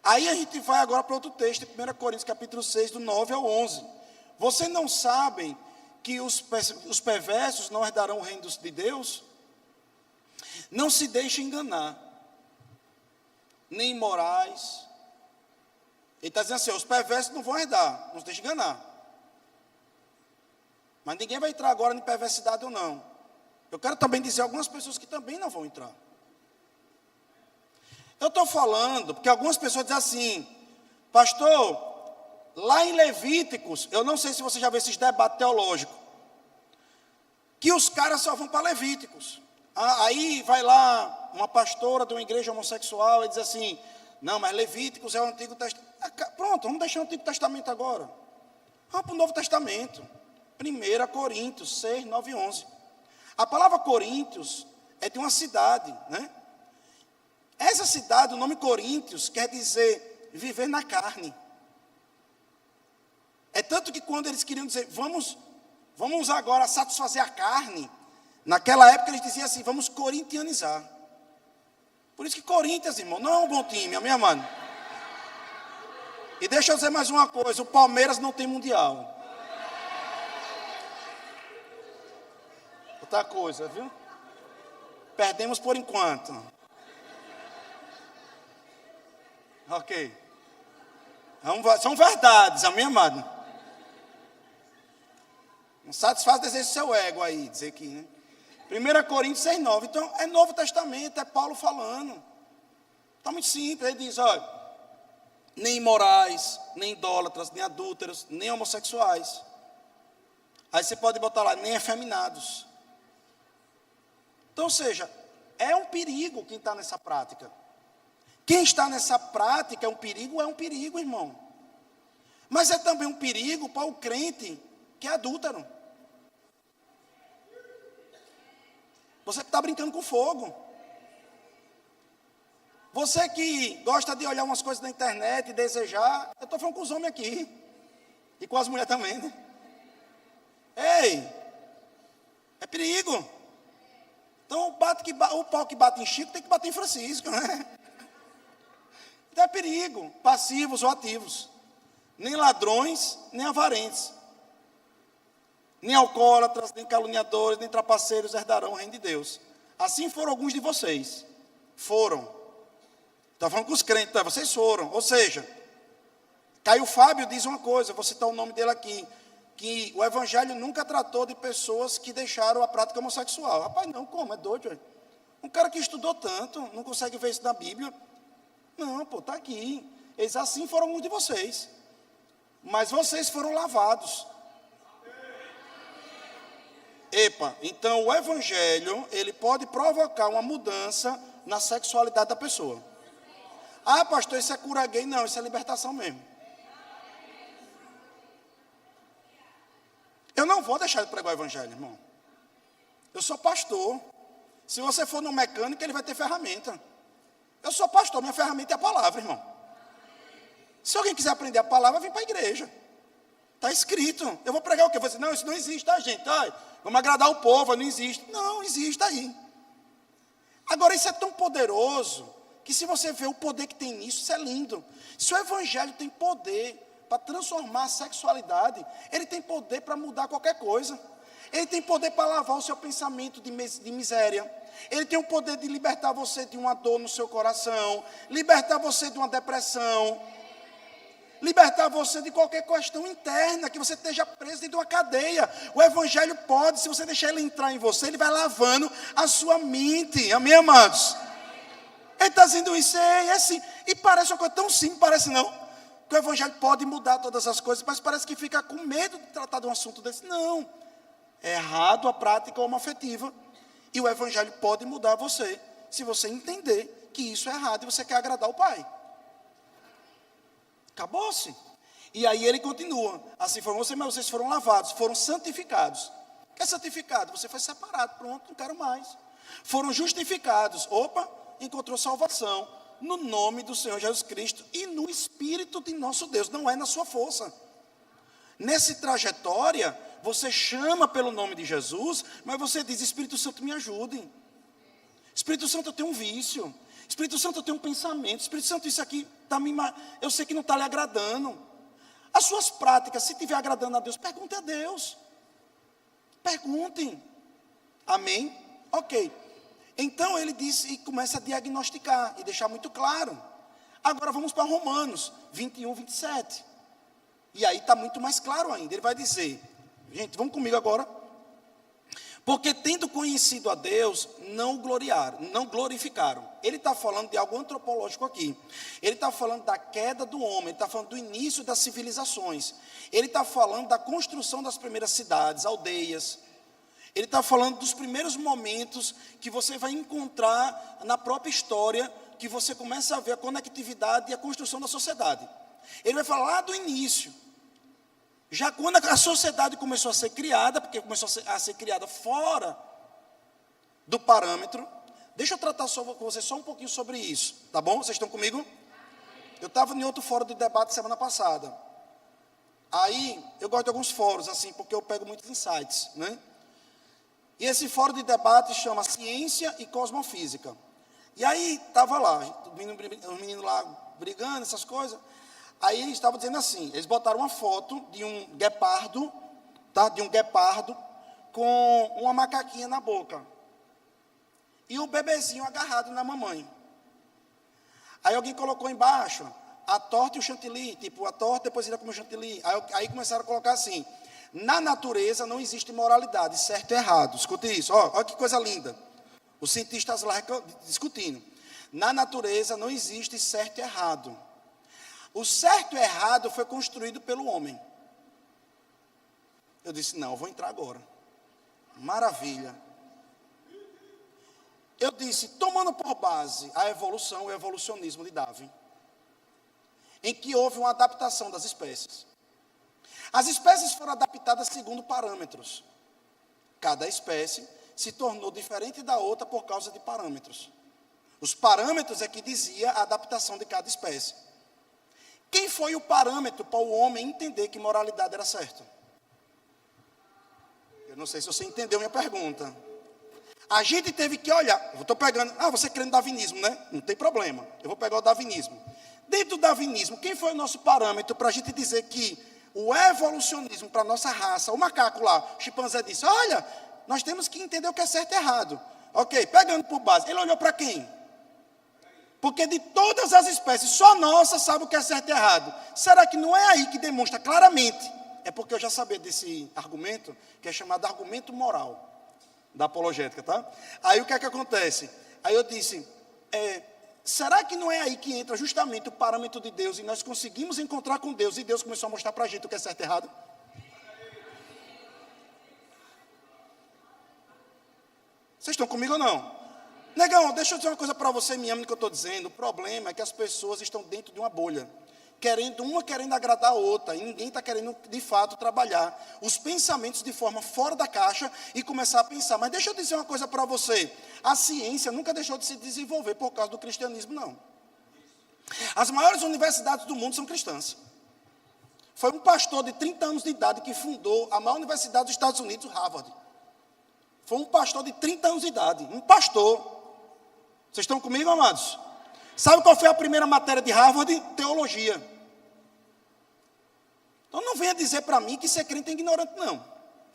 Aí a gente vai agora para outro texto, 1 Coríntios capítulo 6, do 9 ao 11. Vocês não sabem que os perversos não herdarão o reino de Deus? Não se deixem enganar. Nem imorais, Ele está dizendo assim, os perversos não vão herdar, não se deixe enganar. Mas ninguém vai entrar agora em perversidade ou não. Eu quero também dizer algumas pessoas que também não vão entrar. Eu estou falando, porque algumas pessoas dizem assim, pastor, lá em Levíticos, eu não sei se você já viu esses debates teológicos, que os caras só vão para Levíticos. Aí vai lá uma pastora de uma igreja homossexual e diz assim, não, mas Levíticos é o Antigo Testamento. Pronto, vamos deixar o Antigo Testamento agora. Vamos para o Novo Testamento. 1 Coríntios 6, 9 e 11. A palavra Coríntios é de uma cidade, né? Essa cidade, o nome Coríntios, quer dizer viver na carne. É tanto que quando eles queriam dizer, vamos agora satisfazer a carne, naquela época eles diziam assim, vamos corintianizar. Por isso que Corinthians, irmão, não é um bom time, amém, mano? E deixa eu dizer mais uma coisa, o Palmeiras não tem mundial. Outra coisa, viu? Perdemos por enquanto. Ok. São verdades, amém, amado? Não satisfaz o desejo do seu ego aí, dizer que, né? 1 Coríntios 6, 9. Então, é Novo Testamento, é Paulo falando. Está muito simples, ele diz, olha, nem imorais, nem idólatras, nem adúlteros, nem homossexuais. Aí você pode botar lá, nem efeminados. Então, ou seja, é um perigo quem está nessa prática. Quem está nessa prática é um perigo, irmão. Mas é também um perigo para o crente que é adúltero. Você está brincando com fogo. Você que gosta de olhar umas coisas na internet e desejar, eu estou falando com os homens aqui. E com as mulheres também, né? Ei, é perigo. Então o pau que bate em Chico tem que bater em Francisco, né? Então é perigo, passivos ou ativos. Nem ladrões, nem avarentos. Nem alcoólatras, nem caluniadores, nem trapaceiros herdarão o reino de Deus. Assim foram alguns de vocês. Foram. Está falando com os crentes, tá? Vocês foram. Ou seja, Caio Fábio diz uma coisa, vou citar o nome dele aqui, que o evangelho nunca tratou de pessoas que deixaram a prática homossexual. Rapaz, não, como? É doido, velho. Um cara que estudou tanto, não consegue ver isso na Bíblia. Não, pô, está aqui. Eles assim foram alguns de vocês. Mas vocês foram lavados. Epa, então o evangelho, ele pode provocar uma mudança na sexualidade da pessoa. Ah, pastor, isso é cura gay? Não, isso é libertação mesmo. Eu não vou deixar de pregar o evangelho, irmão. Eu sou pastor. Se você for no mecânico, ele vai ter ferramenta. Eu sou pastor, minha ferramenta é a palavra, irmão. Se alguém quiser aprender a palavra, vem para a igreja. Está escrito. Eu vou pregar o quê? Eu vou dizer, não, isso não existe, tá, gente? Ai, vamos agradar o povo, não existe. Não, existe aí. Agora, isso é tão poderoso, que se você vê o poder que tem nisso, isso é lindo. Se o evangelho tem poder para transformar a sexualidade, ele tem poder para mudar qualquer coisa. Ele tem poder para lavar o seu pensamento de miséria. Ele tem o poder de libertar você de uma dor no seu coração, libertar você de uma depressão, libertar você de qualquer questão interna, que você esteja preso dentro de uma cadeia. O evangelho pode, se você deixar ele entrar em você, ele vai lavando a sua mente. Amém, amados? Ele está dizendo isso, é assim, e parece uma coisa tão simples, parece não, que o evangelho pode mudar todas as coisas, mas parece que fica com medo de tratar de um assunto desse. Não, é errado a prática homoafetiva, e o evangelho pode mudar você, se você entender que isso é errado, e você quer agradar o Pai. Acabou-se. E aí ele continua, assim foram vocês, mas vocês foram lavados, foram santificados. O que é santificado? Você foi separado, pronto, não quero mais. Foram justificados, opa, encontrou salvação no nome do Senhor Jesus Cristo e no Espírito de nosso Deus, não é na sua força. Nessa trajetória, você chama pelo nome de Jesus, mas você diz, Espírito Santo, me ajude. Espírito Santo, eu tenho um vício. Espírito Santo, eu tenho um pensamento. Espírito Santo, isso aqui tá eu sei que não está lhe agradando. As suas práticas, se estiver agradando a Deus, pergunte a Deus. Perguntem. Amém? Ok. Então ele diz e começa a diagnosticar e deixar muito claro. Agora vamos para Romanos 21, 27. E aí está muito mais claro ainda. Ele vai dizer, gente, vamos comigo agora. Porque tendo conhecido a Deus, não glorificaram. Ele está falando de algo antropológico aqui. Ele está falando da queda do homem, ele está falando do início das civilizações. Ele está falando da construção das primeiras cidades, aldeias. Ele está falando dos primeiros momentos que você vai encontrar na própria história, que você começa a ver a conectividade e a construção da sociedade. Ele vai falar lá do início. Já quando a sociedade começou a ser criada, porque começou a ser criada fora do parâmetro, deixa eu tratar com você só um pouquinho sobre isso, tá bom? Vocês estão comigo? Eu estava em outro fórum de debate semana passada. Aí, eu gosto de alguns fóruns, assim, porque eu pego muitos insights, né? E esse fórum de debate chama Ciência e Cosmofísica. E aí, estava lá, os meninos lá brigando, essas coisas. Aí eles estavam dizendo assim, eles botaram uma foto de um guepardo, tá? De um guepardo com uma macaquinha na boca. E o bebezinho agarrado na mamãe. Aí alguém colocou embaixo a torta e o chantilly, tipo, a torta depois ainda comeu o chantilly. Aí começaram a colocar assim, na natureza não existe moralidade, certo e errado. Escute isso, olha que coisa linda. Os cientistas lá discutindo. Na natureza não existe certo e errado. O certo e errado foi construído pelo homem. Eu disse, não, eu vou entrar agora. Maravilha. Eu disse, tomando por base a evolução, o evolucionismo de Darwin, em que houve uma adaptação das espécies. As espécies foram adaptadas segundo parâmetros. Cada espécie se tornou diferente da outra por causa de parâmetros. Os parâmetros é que dizia a adaptação de cada espécie. Quem foi o parâmetro para o homem entender que moralidade era certo? Eu não sei se você entendeu minha pergunta. A gente teve que olhar, eu estou pegando, você querendo darwinismo, né? Não tem problema, eu vou pegar o darwinismo. Dentro do darwinismo, quem foi o nosso parâmetro para a gente dizer que o evolucionismo para a nossa raça, o macaco lá, o chimpanzé disse, olha, nós temos que entender o que é certo e errado. Ok, pegando por base, ele olhou para quem? Porque de todas as espécies, só nossa sabe o que é certo e errado. Será que não é aí que demonstra claramente? É porque eu já sabia desse argumento, que é chamado argumento moral, da apologética, tá? Aí o que é que acontece? Aí eu disse, será que não é aí que entra justamente o parâmetro de Deus, e nós conseguimos encontrar com Deus, e Deus começou a mostrar para a gente o que é certo e errado? Vocês estão comigo ou não? Negão, deixa eu dizer uma coisa para você, me ama no que eu estou dizendo. O problema é que as pessoas estão dentro de uma bolha, uma querendo agradar a outra, e ninguém está querendo, de fato, trabalhar os pensamentos de forma fora da caixa e começar a pensar. Mas deixa eu dizer uma coisa para você, a ciência nunca deixou de se desenvolver por causa do cristianismo, não. As maiores universidades do mundo são cristãs. Foi um pastor de 30 anos de idade que fundou a maior universidade dos Estados Unidos, Harvard. Foi um pastor de 30 anos de idade, um pastor. Vocês estão comigo, amados? Sabe qual foi a primeira matéria de Harvard? Teologia. Então não venha dizer para mim que ser crente é ignorante, não.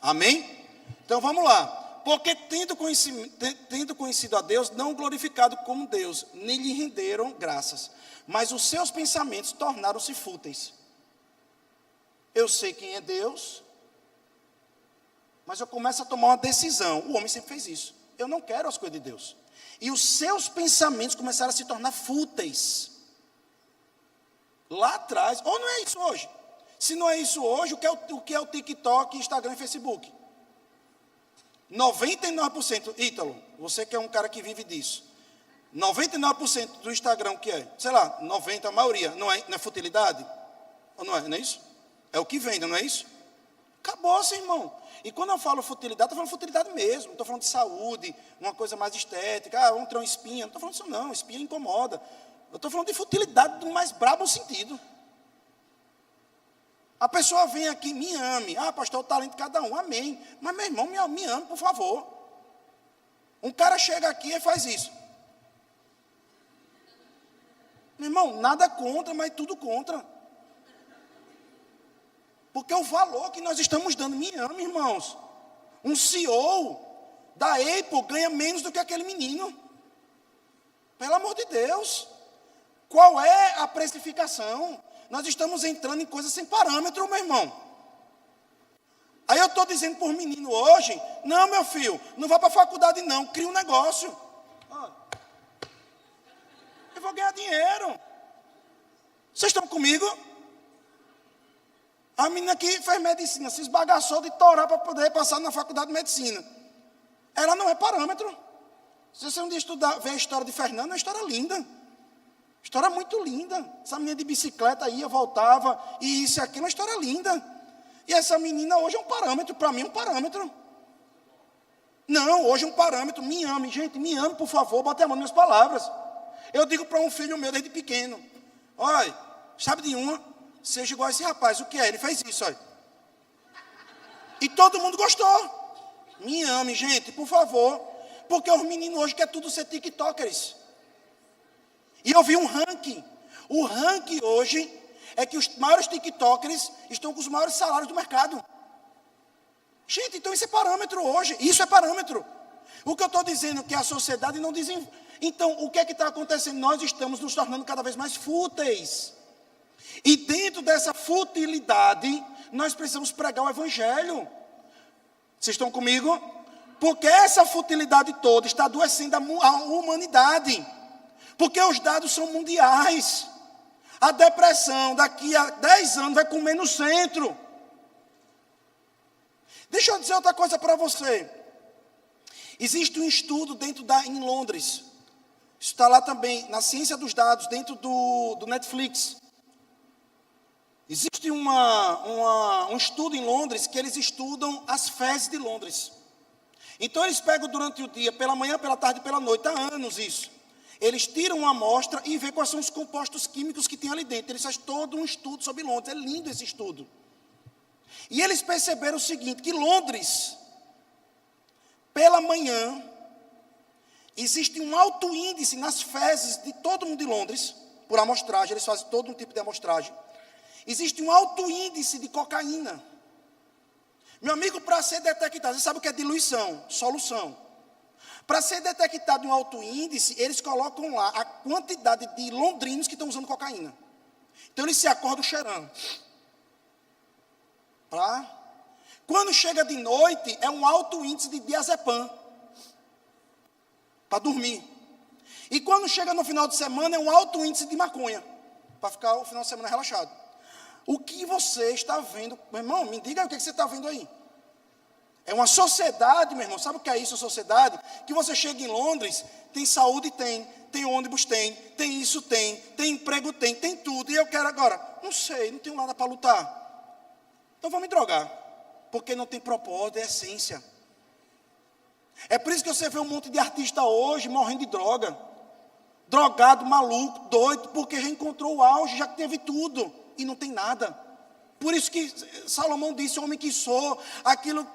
Amém? Então vamos lá. Porque tendo conhecido a Deus, não glorificado como Deus, nem lhe renderam graças, mas os seus pensamentos tornaram-se fúteis. Eu sei quem é Deus, mas eu começo a tomar uma decisão. O homem sempre fez isso. Eu não quero as coisas de Deus. E os seus pensamentos começaram a se tornar fúteis. Lá atrás, ou não é isso hoje? Se não é isso hoje, o que é o TikTok, Instagram e Facebook? 99%, Ítalo, você que é um cara que vive disso. 99% do Instagram, o que é? Sei lá, 90%, a maioria. Não é futilidade? Ou não é? Não é isso? É o que vende, não é isso? Acabou-se, irmão. E quando eu falo futilidade, estou falando futilidade mesmo. Não estou falando de saúde, uma coisa mais estética. Vamos ter uma espinha. Não estou falando disso não, espinha incomoda. Eu estou falando de futilidade do mais brabo sentido. A pessoa vem aqui, me ame. Pastor, o talento de cada um, amém. Mas meu irmão, me ame, por favor. Um cara chega aqui e faz isso. Meu irmão, nada contra, mas tudo contra. Porque o valor que nós estamos dando, me ama, irmãos. Um CEO da Apple ganha menos do que aquele menino. Pelo amor de Deus. Qual é a precificação? Nós estamos entrando em coisas sem parâmetro, meu irmão. Aí eu estou dizendo para os meninos hoje, não, meu filho, não vá para a faculdade não, cria um negócio. Eu vou ganhar dinheiro. Vocês estão comigo? A menina que fez medicina se esbagaçou de torar para poder passar na faculdade de medicina. Ela não é parâmetro. Se você um dia estudar, ver a história de Fernando, é uma história linda. História muito linda. Essa menina de bicicleta ia, voltava, e isso e aquilo, uma história linda. E essa menina hoje é um parâmetro, para mim é um parâmetro. Não, hoje é um parâmetro, me ame, gente, me ame, por favor, bote a mão nas minhas palavras. Eu digo para um filho meu desde pequeno, olha, sabe de uma? Seja igual a esse rapaz, o que é? Ele fez isso, olha. E todo mundo gostou. Me ame, gente, por favor. Porque os meninos hoje querem tudo ser tiktokers. E eu vi um ranking. O ranking hoje é que os maiores tiktokers estão com os maiores salários do mercado. Gente, então isso é parâmetro hoje. Isso é parâmetro. O que eu estou dizendo é que a sociedade não desenvolve. Então, o que é que está acontecendo? Nós estamos nos tornando cada vez mais fúteis. E dentro dessa futilidade, nós precisamos pregar o evangelho. Vocês estão comigo? Porque essa futilidade toda está adoecendo a humanidade. Porque os dados são mundiais. A depressão daqui a 10 anos vai comer no centro. Deixa eu dizer outra coisa para você. Existe um estudo em Londres. Está lá também, na ciência dos dados, dentro do Netflix. Existe um estudo em Londres que eles estudam as fezes de Londres. Então eles pegam durante o dia, pela manhã, pela tarde e pela noite, há anos isso. Eles tiram uma amostra e veem quais são os compostos químicos que tem ali dentro. Eles fazem todo um estudo sobre Londres. É lindo esse estudo. E eles perceberam o seguinte, que Londres, pela manhã, existe um alto índice nas fezes de todo mundo de Londres, por amostragem, eles fazem todo um tipo de amostragem. Existe um alto índice de cocaína. Meu amigo, para ser detectado, você sabe o que é diluição, solução. Para ser detectado um alto índice, eles colocam lá a quantidade de londrinos que estão usando cocaína. Então eles se acordam cheirando. Quando chega de noite, é um alto índice de diazepam. Para dormir. E quando chega no final de semana, é um alto índice de maconha. Para ficar o final de semana relaxado. O que você está vendo? Meu irmão, me diga aí o que você está vendo aí. É uma sociedade, meu irmão, sabe o que é isso, a sociedade? Que você chega em Londres, tem saúde, tem ônibus, tem isso, tem emprego, tem tudo. E eu quero agora, não sei, não tenho nada para lutar. Então vou me drogar, porque não tem propósito, é essência. É por isso que você vê um monte de artista hoje morrendo de droga. Drogado, maluco, doido, porque já encontrou o auge, já teve tudo e não tem nada. Por isso que Salomão disse, homem que sou, aquilo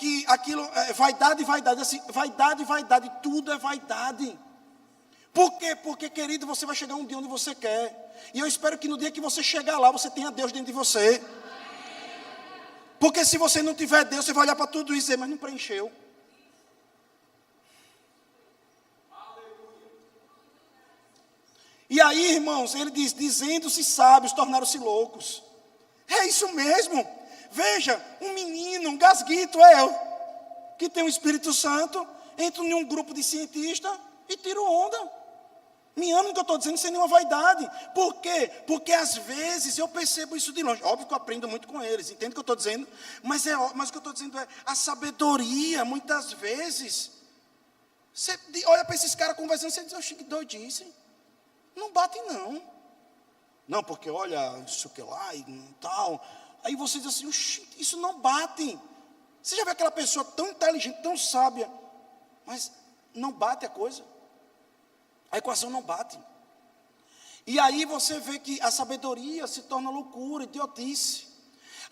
vaidade, assim, vaidade, tudo é vaidade. Por quê? Porque, querido, você vai chegar um dia onde você quer. E eu espero que no dia que você chegar lá, você tenha Deus dentro de você. Porque se você não tiver Deus, você vai olhar para tudo isso e dizer, mas não preencheu. E aí, irmãos, ele diz, dizendo-se sábios, tornaram-se loucos. É isso mesmo. Veja, um menino, um gasguito, eu, que tem o Espírito Santo, entro em um grupo de cientistas e tiro onda. Me amo no que eu estou dizendo sem nenhuma vaidade. Por quê? Porque às vezes eu percebo isso de longe. Óbvio que eu aprendo muito com eles, entende o que eu estou dizendo? Mas o que eu estou dizendo é, a sabedoria, muitas vezes, você olha para esses caras conversando, você diz, oxe, que doidice. Não bate não. Não, porque olha, isso que lá e tal. Aí você diz assim, isso não bate. Você já vê aquela pessoa tão inteligente, tão sábia, mas não bate a coisa. A equação não bate. E aí você vê que a sabedoria se torna loucura, idiotice.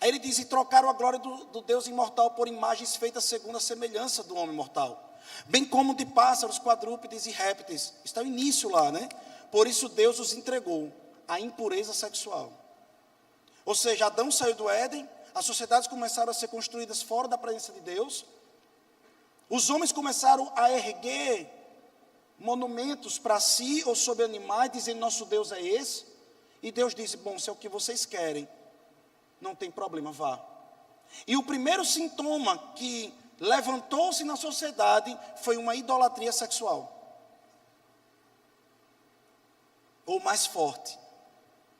Aí ele diz, e trocaram a glória do Deus imortal por imagens feitas segundo a semelhança do homem mortal. Bem como de pássaros, quadrúpedes e répteis. Está o início lá, né? Por isso Deus os entregou à impureza sexual. Ou seja, Adão saiu do Éden, as sociedades começaram a ser construídas fora da presença de Deus, os homens começaram a erguer monumentos para si ou sobre animais, dizendo nosso Deus é esse. E Deus disse, bom, se é o que vocês querem, não tem problema, vá. E o primeiro sintoma que levantou-se na sociedade foi uma idolatria sexual. Ou mais forte.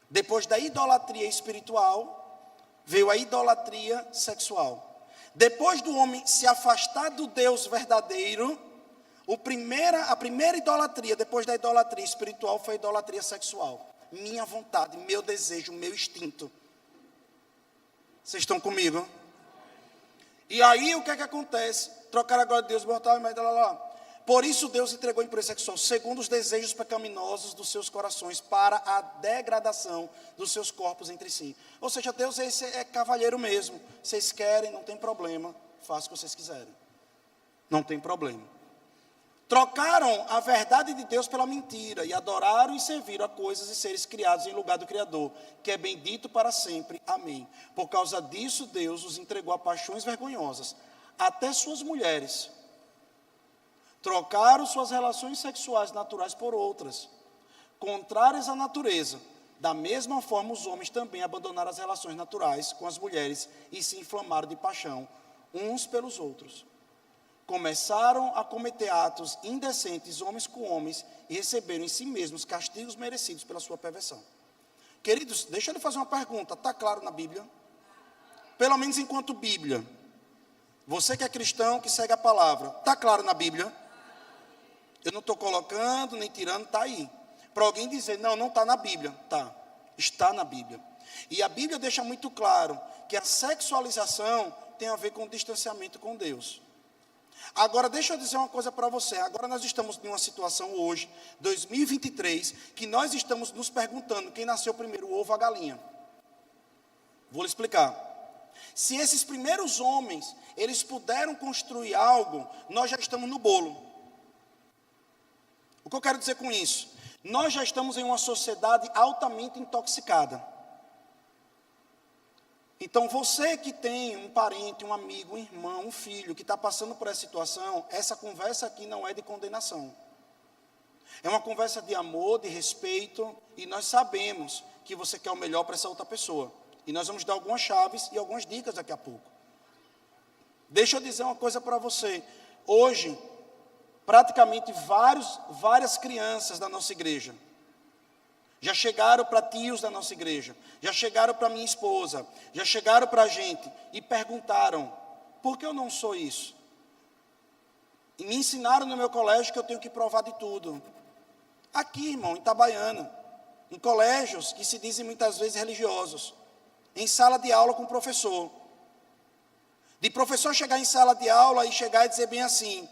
Depois da idolatria espiritual, veio a idolatria sexual. Depois do homem se afastar do Deus verdadeiro, a primeira idolatria, depois da idolatria espiritual, foi a idolatria sexual. Minha vontade, meu desejo, meu instinto. Vocês estão comigo? E aí o que é que acontece? Trocar a glória de Deus, botar lá. Por isso Deus entregou a impureza sexual, segundo os desejos pecaminosos dos seus corações, para a degradação dos seus corpos entre si. Ou seja, Deus esse é cavalheiro mesmo. Vocês querem, não tem problema, façam o que vocês quiserem. Não tem problema. Trocaram a verdade de Deus pela mentira e adoraram e serviram a coisas e seres criados em lugar do Criador, que é bendito para sempre. Amém. Por causa disso, Deus os entregou a paixões vergonhosas. Até suas mulheres trocaram suas relações sexuais naturais por outras, contrárias à natureza. Da mesma forma, os homens também abandonaram as relações naturais com as mulheres e se inflamaram de paixão uns pelos outros. Começaram a cometer atos indecentes, homens com homens, e receberam em si mesmos castigos merecidos pela sua perversão. Queridos, deixa eu lhe fazer uma pergunta, está claro na Bíblia? Pelo menos enquanto Bíblia. Você que é cristão, que segue a palavra, está claro na Bíblia? Eu não estou colocando, nem tirando, está aí. Para alguém dizer, não está na Bíblia. Tá, está na Bíblia. E a Bíblia deixa muito claro que a sexualização tem a ver com o distanciamento com Deus. Agora, deixa eu dizer uma coisa para você. Agora nós estamos em uma situação hoje, 2023, que nós estamos nos perguntando quem nasceu primeiro, o ovo ou a galinha. Vou lhe explicar. Se esses primeiros homens, eles puderam construir algo, nós já estamos no bolo. O que eu quero dizer com isso? Nós já estamos em uma sociedade altamente intoxicada. Então, você que tem um parente, um amigo, um irmão, um filho que está passando por essa situação, essa conversa aqui não é de condenação. É uma conversa de amor, de respeito, e nós sabemos que você quer o melhor para essa outra pessoa. E nós vamos dar algumas chaves e algumas dicas daqui a pouco. Deixa eu dizer uma coisa para você. Hoje, praticamente várias crianças da nossa igreja já chegaram para tios da nossa igreja, já chegaram para minha esposa, já chegaram para a gente e perguntaram, por que eu não sou isso? E me ensinaram no meu colégio que eu tenho que provar de tudo. Aqui, irmão, em Itabaiana, em colégios que se dizem muitas vezes religiosos, em sala de aula com o professor. De professor chegar em sala de aula e chegar e dizer bem assim,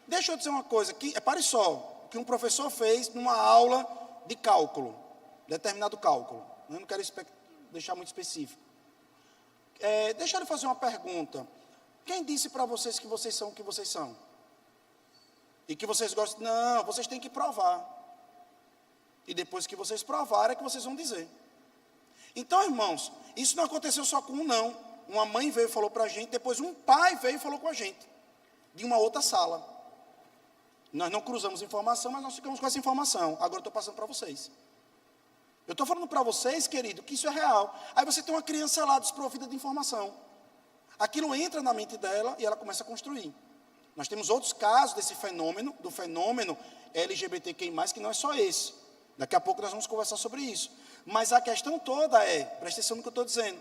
deixa eu dizer uma coisa, pare só, que um professor fez numa aula de cálculo, determinado cálculo. Eu não quero deixar muito específico. Deixa eu lhe fazer uma pergunta. Quem disse para vocês que vocês são o que vocês são? E que vocês gostam? Não, vocês têm que provar. E depois que vocês provarem é que vocês vão dizer. Então, irmãos, isso não aconteceu só com um, não. Uma mãe veio e falou para a gente, depois um pai veio e falou com a gente, de uma outra sala. Nós não cruzamos informação, mas nós ficamos com essa informação. Agora eu estou passando para vocês. Eu estou falando para vocês, querido, que isso é real. Aí você tem uma criança lá desprovida de informação. Aquilo entra na mente dela e ela começa a construir. Nós temos outros casos desse fenômeno, do fenômeno LGBTQI+, que não é só esse. Daqui a pouco nós vamos conversar sobre isso. Mas a questão toda presta atenção no que eu estou dizendo.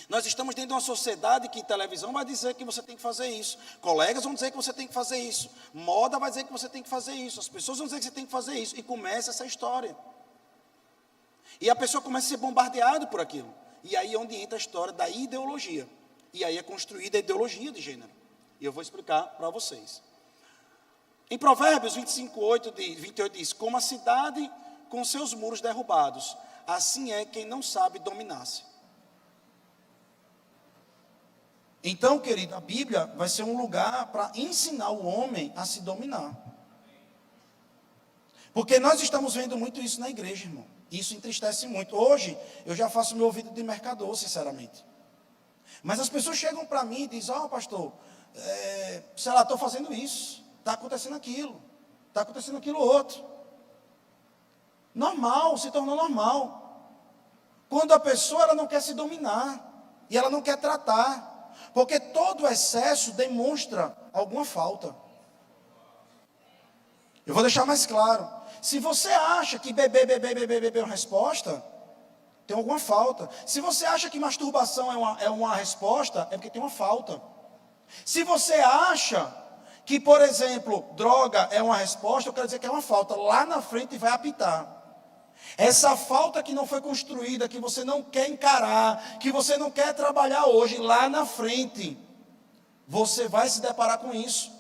Nós estamos dentro de uma sociedade que televisão vai dizer que você tem que fazer isso, colegas vão dizer que você tem que fazer isso, moda vai dizer que você tem que fazer isso, as pessoas vão dizer que você tem que fazer isso, e começa essa história. E a pessoa começa a ser bombardeada por aquilo. E aí é onde entra a história da ideologia. E aí é construída a ideologia de gênero. E eu vou explicar para vocês. Em Provérbios 28 diz, como a cidade com seus muros derrubados, assim é quem não sabe dominar-se. Então, querido, a Bíblia vai ser um lugar para ensinar o homem a se dominar. Porque nós estamos vendo muito isso na igreja, irmão. Isso entristece muito. Hoje, eu já faço meu ouvido de mercador, sinceramente. Mas as pessoas chegam para mim e dizem, pastor, sei lá, estou fazendo isso, está acontecendo aquilo outro. Normal, se tornou normal. Quando a pessoa ela não quer se dominar e ela não quer tratar, porque todo excesso demonstra alguma falta. Eu vou deixar mais claro. Se você acha que beber é uma resposta, tem alguma falta. Se você acha que masturbação é uma resposta, é porque tem uma falta. Se você acha que, por exemplo, droga é uma resposta, eu quero dizer que é uma falta. Lá na frente vai apitar. Essa falta que não foi construída, que você não quer encarar, que você não quer trabalhar hoje, lá na frente, você vai se deparar com isso.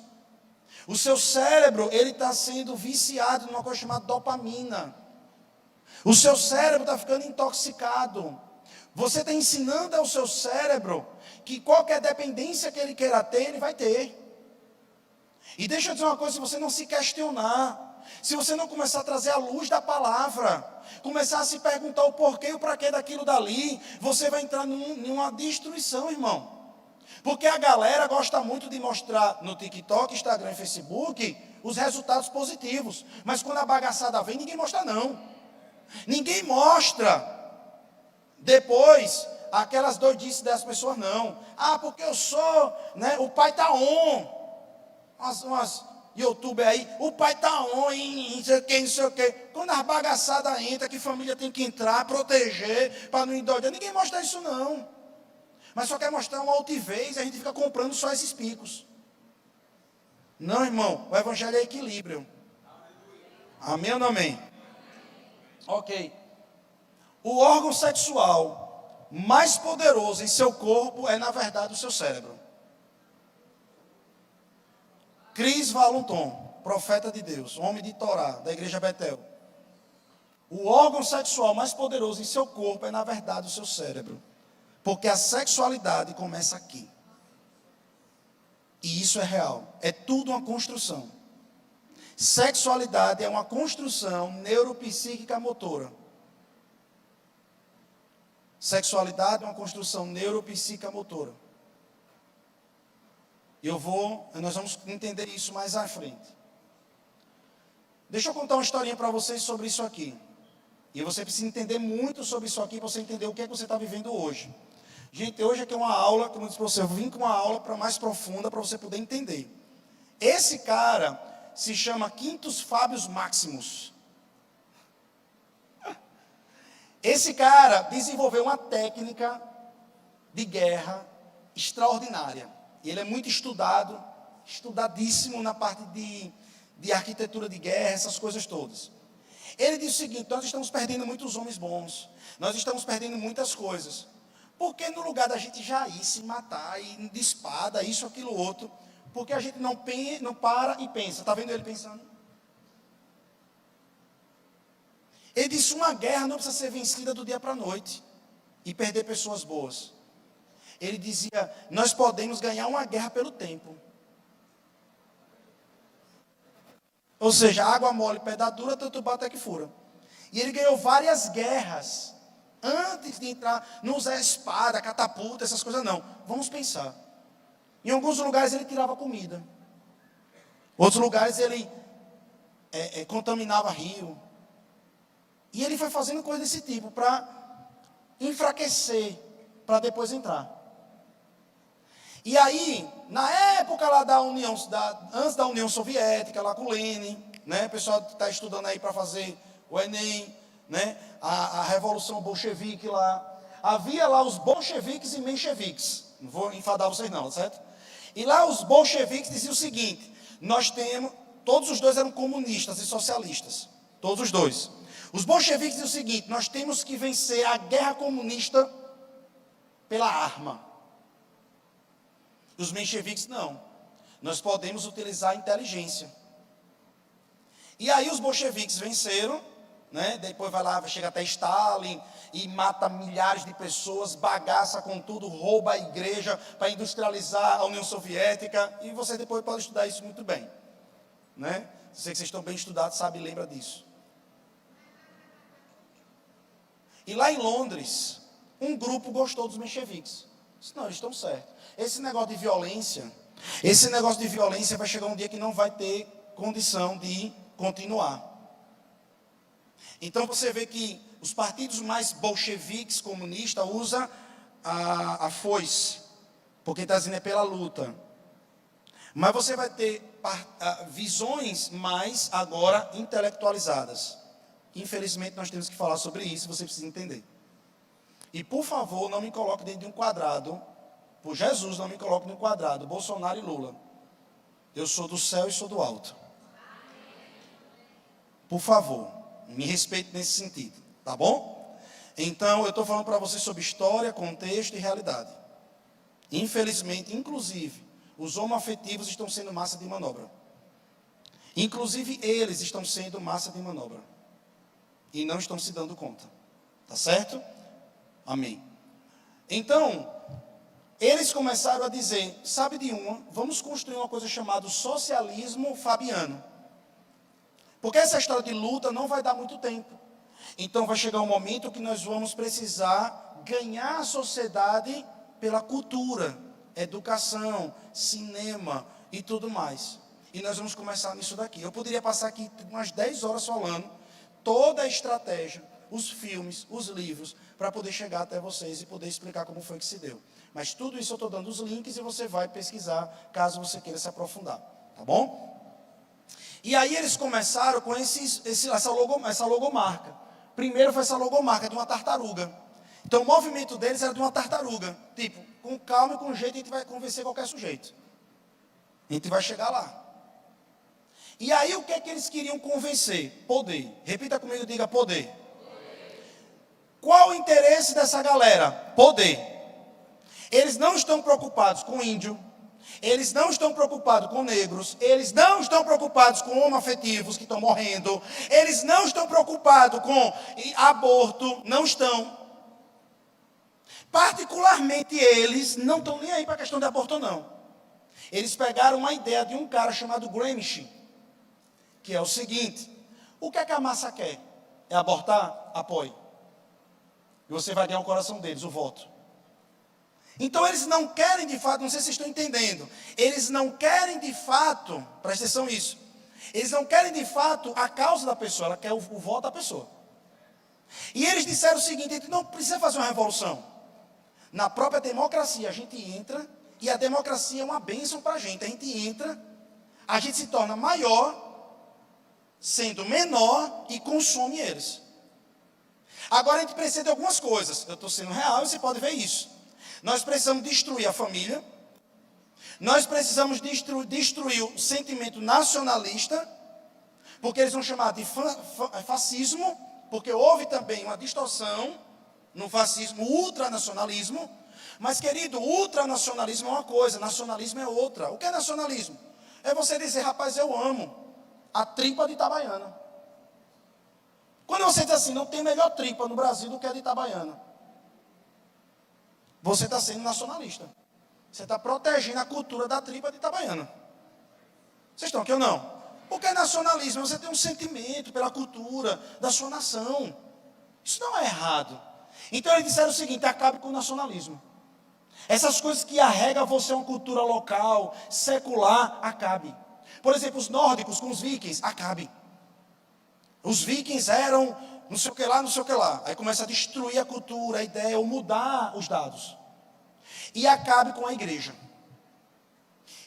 O seu cérebro, ele está sendo viciado numa coisa chamada dopamina. O seu cérebro está ficando intoxicado. Você está ensinando ao seu cérebro que qualquer dependência que ele queira ter, ele vai ter. E deixa eu dizer uma coisa, se você não se questionar, se você não começar a trazer a luz da palavra, começar a se perguntar o porquê e o para quê daquilo dali, você vai entrar numa destruição, irmão. Porque a galera gosta muito de mostrar no TikTok, Instagram e Facebook os resultados positivos. Mas quando a bagaçada vem, ninguém mostra não. Ninguém mostra depois aquelas doidices das pessoas não. Ah, porque eu sou, né, o pai tá on. Umas YouTube aí, o pai tá on, não sei o que, não sei o que. Quando as bagaçadas entram, que família tem que entrar, proteger, para não endoidar. Ninguém mostra isso não. Mas só quer mostrar uma altivez e a gente fica comprando só esses picos. Não, irmão, o evangelho é equilíbrio. Amém ou não amém? Ok. O órgão sexual mais poderoso em seu corpo é, na verdade, o seu cérebro. Chris Valentin, profeta de Deus, homem de Torá, da igreja Betel. O órgão sexual mais poderoso em seu corpo é, na verdade, o seu cérebro. Porque a sexualidade começa aqui. E isso é real. É tudo uma construção. Sexualidade é uma construção neuropsíquica motora. Sexualidade é uma construção neuropsíquica motora. Nós vamos entender isso mais à frente. Deixa eu contar uma historinha para vocês sobre isso aqui. E você precisa entender muito sobre isso aqui para você entender o que é que você está vivendo hoje. Gente, hoje aqui é uma aula, como eu disse para você, eu vim com uma aula mais profunda para você poder entender. Esse cara se chama Quintus Fábius Maximus. Esse cara desenvolveu uma técnica de guerra extraordinária. Ele é muito estudado, estudadíssimo na parte de arquitetura de guerra, essas coisas todas. Ele diz o seguinte: nós estamos perdendo muitos homens bons, nós estamos perdendo muitas coisas. Porque no lugar da gente já ir se matar, e de espada, isso, aquilo, outro, porque a gente não para e pensa. Está vendo ele pensando? Ele disse: uma guerra não precisa ser vencida do dia para a noite e perder pessoas boas. Ele dizia: nós podemos ganhar uma guerra pelo tempo. Ou seja, água mole, pedra dura, tanto bate até que fura. E ele ganhou várias guerras antes de entrar, não usar espada, catapulta, essas coisas não. Vamos pensar. Em alguns lugares ele tirava comida. Outros lugares ele contaminava rio. E ele foi fazendo coisas desse tipo para enfraquecer, para depois entrar. E aí, na época lá antes da União Soviética, lá com o Lenin, né, o pessoal está estudando aí para fazer o Enem, né, a Revolução Bolchevique lá. Havia lá os bolcheviques e mencheviques. Não vou enfadar vocês não, certo? E lá os bolcheviques diziam o seguinte: todos os dois eram comunistas e socialistas. Todos os dois. Os bolcheviques diziam o seguinte: nós temos que vencer a guerra comunista pela arma. Os mencheviques não. Nós podemos utilizar a inteligência. E aí os bolcheviques venceram, né? Depois chega até Stalin e mata milhares de pessoas, bagaça com tudo, rouba a igreja para industrializar a União Soviética. E você depois pode estudar isso muito bem, né? Sei que vocês estão bem estudados, sabe, lembra disso. E lá em Londres, um grupo gostou dos mencheviques. Disse: não, eles estão certos. Esse negócio de violência vai chegar um dia que não vai ter condição de continuar. Então você vê que os partidos mais bolcheviques, comunistas, usam a foice, porque está dizendo é pela luta. Mas você vai ter visões mais agora intelectualizadas. Infelizmente nós temos que falar sobre isso, você precisa entender. E por favor, não me coloque dentro de um quadrado. Por Jesus, não me coloque num quadrado. Bolsonaro e Lula. Eu sou do céu e sou do alto. Por favor, me respeite nesse sentido, tá bom? Então, eu estou falando para vocês sobre história, contexto e realidade. Infelizmente, inclusive, os homoafetivos estão sendo massa de manobra. Inclusive, eles estão sendo massa de manobra. E não estão se dando conta. Tá certo? Amém. Então, eles começaram a dizer, sabe de uma, vamos construir uma coisa chamada socialismo fabiano. Porque essa história de luta não vai dar muito tempo. Então vai chegar um momento que nós vamos precisar ganhar a sociedade pela cultura, educação, cinema e tudo mais. E nós vamos começar nisso daqui. Eu poderia passar aqui umas 10 horas falando toda a estratégia, os filmes, os livros, para poder chegar até vocês e poder explicar como foi que se deu. Mas tudo isso eu estou dando os links e você vai pesquisar, caso você queira se aprofundar. Tá bom? E aí eles começaram com essa logomarca. Primeiro foi essa logomarca de uma tartaruga. Então o movimento deles era de uma tartaruga. Tipo, com calma e com jeito a gente vai convencer qualquer sujeito. A gente vai chegar lá. E aí o que é que eles queriam convencer? Poder. Repita comigo, diga poder. Qual o interesse dessa galera? Poder. Eles não estão preocupados com índio, eles não estão preocupados com negros, eles não estão preocupados com homoafetivos que estão morrendo, eles não estão preocupados com aborto, não estão. Particularmente eles não estão nem aí para a questão de aborto não. Eles pegaram uma ideia de um cara chamado Gramsci, que é o seguinte, o que é que a massa quer? É abortar? Apoie. E você vai ganhar o coração deles, o voto. Então eles não querem de fato, não sei se vocês estão entendendo, eles não querem de fato, presta atenção nisso, eles não querem de fato a causa da pessoa, ela quer o voto da pessoa. E eles disseram o seguinte, a gente não precisa fazer uma revolução. Na própria democracia a gente entra, e a democracia é uma bênção para a gente entra, a gente se torna maior, sendo menor e consome eles. Agora a gente precisa de algumas coisas, eu estou sendo real e você pode ver isso. Nós precisamos destruir a família, nós precisamos destruir o sentimento nacionalista, porque eles vão chamar de fascismo, porque houve também uma distorção no fascismo, ultranacionalismo, mas querido, ultranacionalismo é uma coisa, nacionalismo é outra. O que é nacionalismo? É você dizer, rapaz, eu amo a tripa de Itabaiana. Quando você diz assim, não tem melhor tripa no Brasil do que a de Itabaiana, você está sendo nacionalista. Você está protegendo a cultura da tripa de Itabaiana. Vocês estão aqui ou não? O que é nacionalismo? Você tem um sentimento pela cultura da sua nação. Isso não é errado. Então eles disseram o seguinte, acabe com o nacionalismo. Essas coisas que arregam você a uma cultura local, secular, acabe. Por exemplo, os nórdicos com os vikings, acabe. Os vikings eram não sei o que lá, não sei o que lá. Aí começa a destruir a cultura, a ideia, ou mudar os dados. E acabe com a igreja.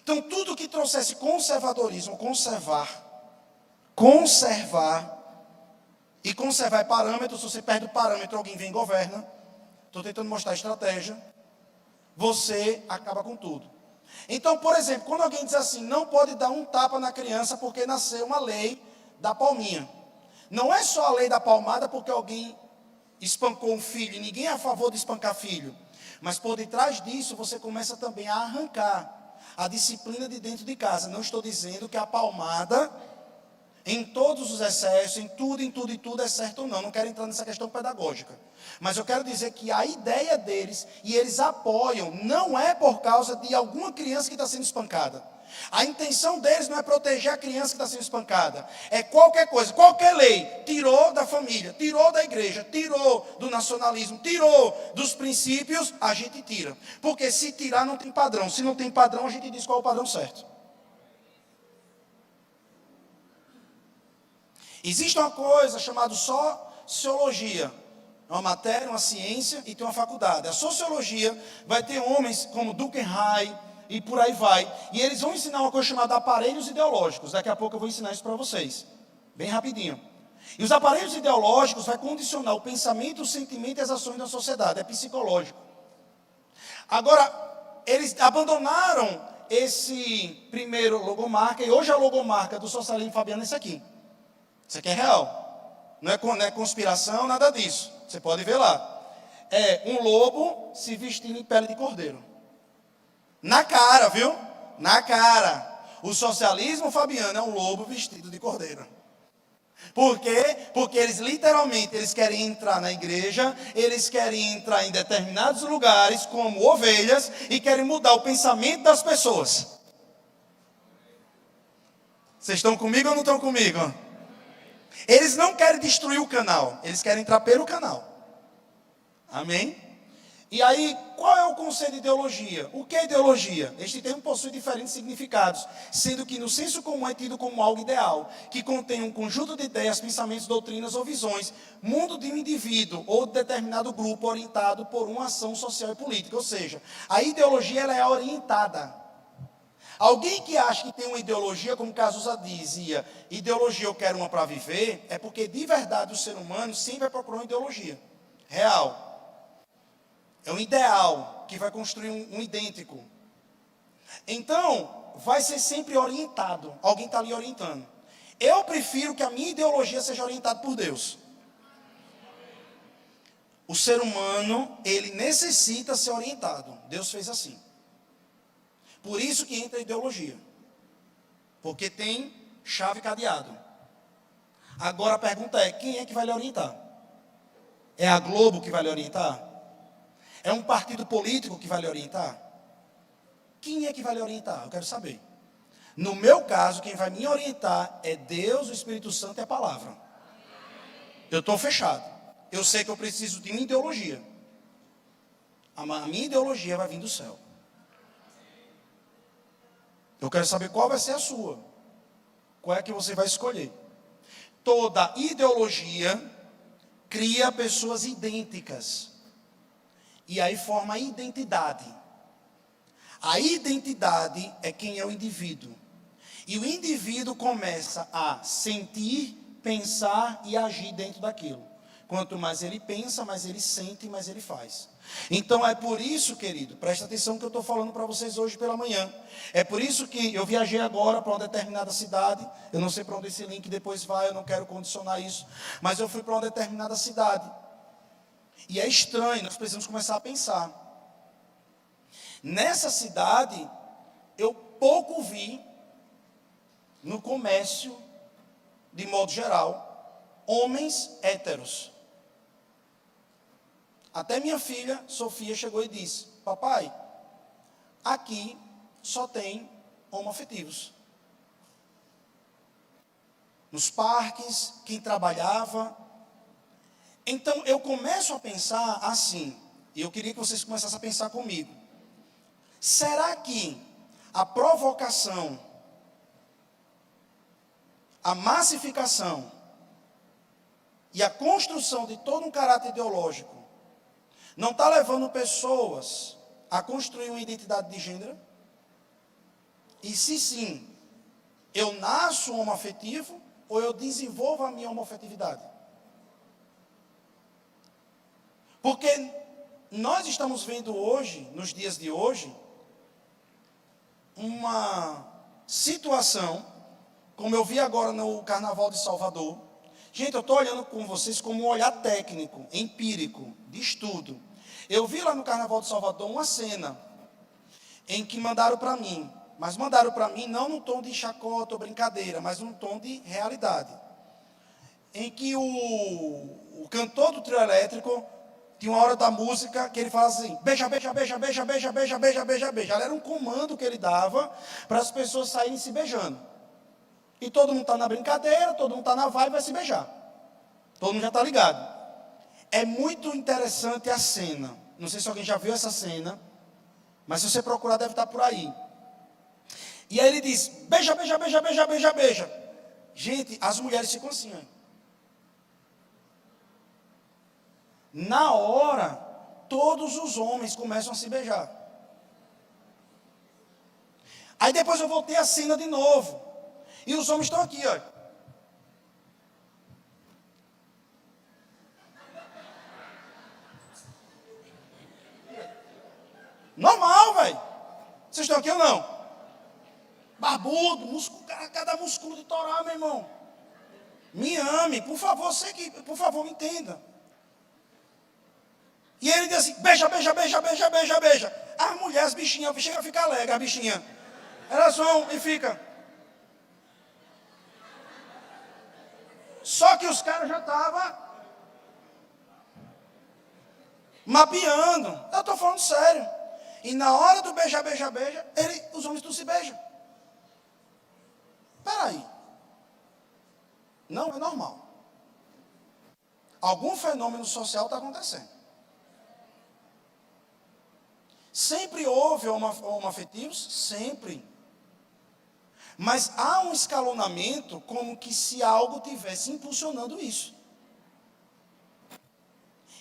Então, tudo que trouxesse conservadorismo, conservar e conservar é parâmetro. Se você perde o parâmetro, alguém vem e governa. Estou tentando mostrar a estratégia. Você acaba com tudo. Então, por exemplo, quando alguém diz assim, não pode dar um tapa na criança porque nasceu uma lei da palminha. Não é só a lei da palmada porque alguém espancou um filho, e ninguém é a favor de espancar filho. Mas por detrás disso, você começa também a arrancar a disciplina de dentro de casa. Não estou dizendo que a palmada, em todos os excessos, em tudo é certo ou não. Não quero entrar nessa questão pedagógica. Mas eu quero dizer que a ideia deles, e eles apoiam, não é por causa de alguma criança que está sendo espancada. A intenção deles não é proteger a criança que está sendo espancada. É qualquer coisa, qualquer lei. Tirou da família, tirou da igreja, tirou do nacionalismo, tirou dos princípios, a gente tira. Porque se tirar não tem padrão. Se não tem padrão, a gente diz qual é o padrão certo. Existe uma coisa chamada sociologia. É uma matéria, uma ciência e tem uma faculdade. A sociologia vai ter homens como Durkheim e por aí vai. E eles vão ensinar uma coisa chamada aparelhos ideológicos. Daqui a pouco eu vou ensinar isso para vocês. Bem rapidinho. E os aparelhos ideológicos vai condicionar o pensamento, o sentimento e as ações da sociedade. É psicológico. Agora, eles abandonaram esse primeiro logomarca. E hoje a logomarca do socialismo fabiano é esse aqui. Isso aqui é real. Não é conspiração, nada disso. Você pode ver lá. É um lobo se vestindo em pele de cordeiro. Na cara, viu? Na cara. O socialismo fabiano é um lobo vestido de cordeiro. Por quê? Porque eles literalmente querem entrar na igreja, eles querem entrar em determinados lugares como ovelhas e querem mudar o pensamento das pessoas. Vocês estão comigo ou não estão comigo? Eles não querem destruir o canal, eles querem entrar pelo canal. Amém? E aí, qual é o conceito de ideologia? O que é ideologia? Este termo possui diferentes significados, sendo que no senso comum é tido como algo ideal, que contém um conjunto de ideias, pensamentos, doutrinas ou visões, mundo de um indivíduo ou de determinado grupo orientado por uma ação social e política. Ou seja, a ideologia ela é orientada. Alguém que acha que tem uma ideologia, como Cazuza dizia, ideologia eu quero uma para viver, é porque de verdade o ser humano sempre vai procurar uma ideologia real. É um ideal que vai construir um idêntico. Então, vai ser sempre orientado. Alguém está ali orientando. Eu prefiro que a minha ideologia seja orientada por Deus. O ser humano, ele necessita ser orientado. Deus fez assim. Por isso que entra a ideologia. Porque tem chave cadeado. Agora a pergunta é, quem é que vai lhe orientar? É a Globo que vai lhe orientar? É um partido político que vai lhe orientar? Quem é que vai lhe orientar? Eu quero saber. No meu caso, quem vai me orientar é Deus, o Espírito Santo e a palavra. Eu estou fechado. Eu sei que eu preciso de uma ideologia. A minha ideologia vai vir do céu. Eu quero saber qual vai ser a sua. Qual é que você vai escolher? Toda ideologia cria pessoas idênticas. E aí forma a identidade. A identidade é quem é o indivíduo. E o indivíduo começa a sentir, pensar e agir dentro daquilo. Quanto mais ele pensa, mais ele sente, mais ele faz. Então é por isso, querido, presta atenção que eu estou falando para vocês hoje pela manhã. É por isso que eu viajei agora para uma determinada cidade. Eu não sei para onde esse link depois vai, eu não quero condicionar isso. Mas eu fui para uma determinada cidade. E é estranho, nós precisamos começar a pensar. Nessa cidade, eu pouco vi, no comércio, de modo geral, homens héteros. Até minha filha, Sofia, chegou e disse, papai, aqui só tem homoafetivos. Nos parques, quem trabalhava. Então, eu começo a pensar assim, e eu queria que vocês começassem a pensar comigo. Será que a provocação, a massificação e a construção de todo um caráter ideológico não está levando pessoas a construir uma identidade de gênero? E se sim, eu nasço homoafetivo ou eu desenvolvo a minha homoafetividade? Porque nós estamos vendo hoje, nos dias de hoje, uma situação, como eu vi agora no Carnaval de Salvador. Gente, eu estou olhando com vocês como um olhar técnico, empírico, de estudo. Eu vi lá no Carnaval de Salvador uma cena em que mandaram para mim, mas mandaram para mim não no tom de chacota ou brincadeira, mas num tom de realidade. Em que o cantor do trio elétrico tinha uma hora da música que ele fala assim, beija, beija, beija, beija, beija, beija, beija, beija, beija. Era um comando que ele dava para as pessoas saírem se beijando. E todo mundo está na brincadeira, todo mundo está na vibe, vai se beijar. Todo mundo já está ligado. É muito interessante a cena. Não sei se alguém já viu essa cena, mas se você procurar deve estar por aí. E aí ele diz, beija, beija, beija, beija, beija, beija. Gente, as mulheres ficam assim, ó. Na hora, todos os homens começam a se beijar. Aí depois eu voltei a cena de novo. E os homens estão aqui, ó. Normal, velho. Vocês estão aqui ou não? Barbudo, músculo, cada músculo de Torá, meu irmão. Me ame, por favor, por favor, me entenda. E ele diz assim, beija, beija, beija, beija, beija, beija. As mulheres, as bichinhas, chega a ficar alegre, as bichinhas. Elas vão e ficam. Só que os caras já estavam mapeando. Eu estou falando sério. E na hora do beija, beija, beija, os homens não se beijam. Espera aí. Não é normal. Algum fenômeno social está acontecendo. Sempre houve homoafetivos? Sempre. Mas há um escalonamento como que se algo tivesse impulsionando isso.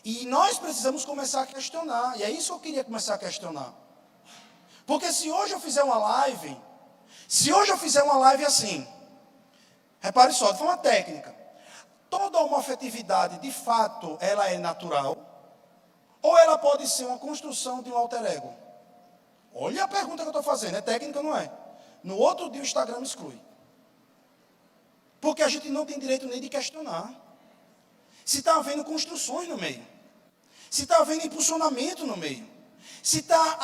E nós precisamos começar a questionar. E é isso que eu queria começar a questionar. Porque se hoje eu fizer uma live assim, repare só, de forma técnica, toda homoafetividade, de fato, ela é natural, ou ela pode ser uma construção de um alter ego? Olha a pergunta que eu estou fazendo, é técnica ou não é? No outro dia o Instagram me exclui. Porque a gente não tem direito nem de questionar. Se está havendo construções no meio. Se está havendo impulsionamento no meio. Se está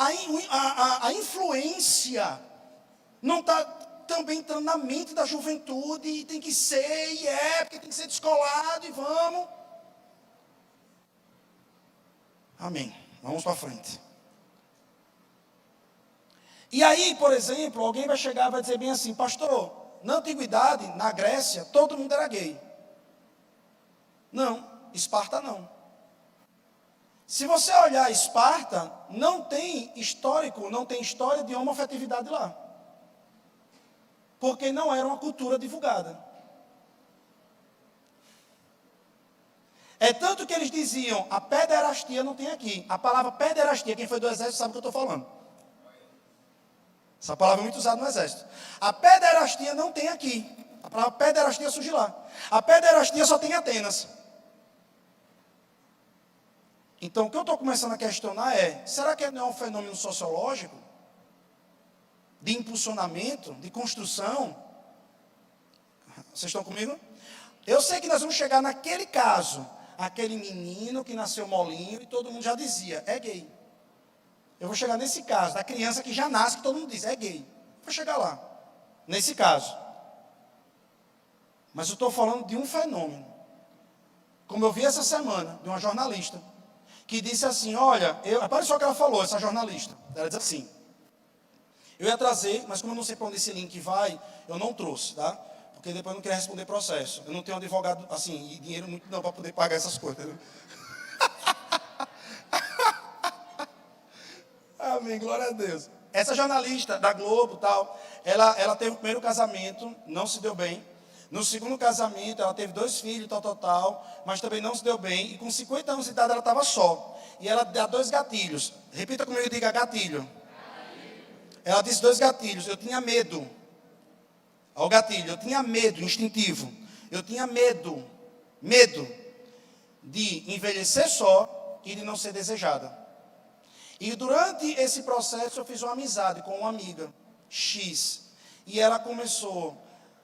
a influência não está também entrando na mente da juventude, e tem que ser, e é, porque tem que ser descolado, e vamos. Amém. Vamos para frente. E aí, por exemplo, alguém vai chegar e vai dizer bem assim, pastor, na antiguidade, na Grécia, todo mundo era gay. Não, Esparta não. Se você olhar Esparta, não tem história de homoafetividade lá. Porque não era uma cultura divulgada. É tanto que eles diziam, a pederastia não tem aqui. A palavra pederastia, quem foi do exército sabe o que eu estou falando. Essa palavra é muito usada no exército. A pederastia não tem aqui. A palavra pederastia surge lá. A pederastia só tem em Atenas. Então, o que eu estou começando a questionar é, será que não é um fenômeno sociológico? De impulsionamento, de construção? Vocês estão comigo? Eu sei que nós vamos chegar naquele caso, aquele menino que nasceu molinho e todo mundo já dizia, é gay. Eu vou chegar nesse caso, da criança que já nasce, que todo mundo diz, é gay. Vou chegar lá, nesse caso. Mas eu estou falando de um fenômeno. Como eu vi essa semana, de uma jornalista, que disse assim, olha, repare só o que ela falou, essa jornalista. Ela diz assim, eu ia trazer, mas como eu não sei para onde esse link vai, eu não trouxe, tá? Porque depois eu não queria responder processo. Eu não tenho um advogado, assim, e dinheiro muito não para poder pagar essas coisas. Entendeu? Amém, glória a Deus. Essa jornalista da Globo, tal, ela teve o primeiro casamento, não se deu bem. No segundo casamento, ela teve 2 filhos, tal, mas também não se deu bem. E com 50 anos de idade, ela estava só. E ela dá 2 gatilhos. Repita comigo e diga gatilho. Ela disse 2 gatilhos. Eu tinha medo. Olha o gatilho. Eu tinha medo, instintivo. Eu tinha medo de envelhecer só e de não ser desejada. E durante esse processo, eu fiz uma amizade com uma amiga, X. E ela começou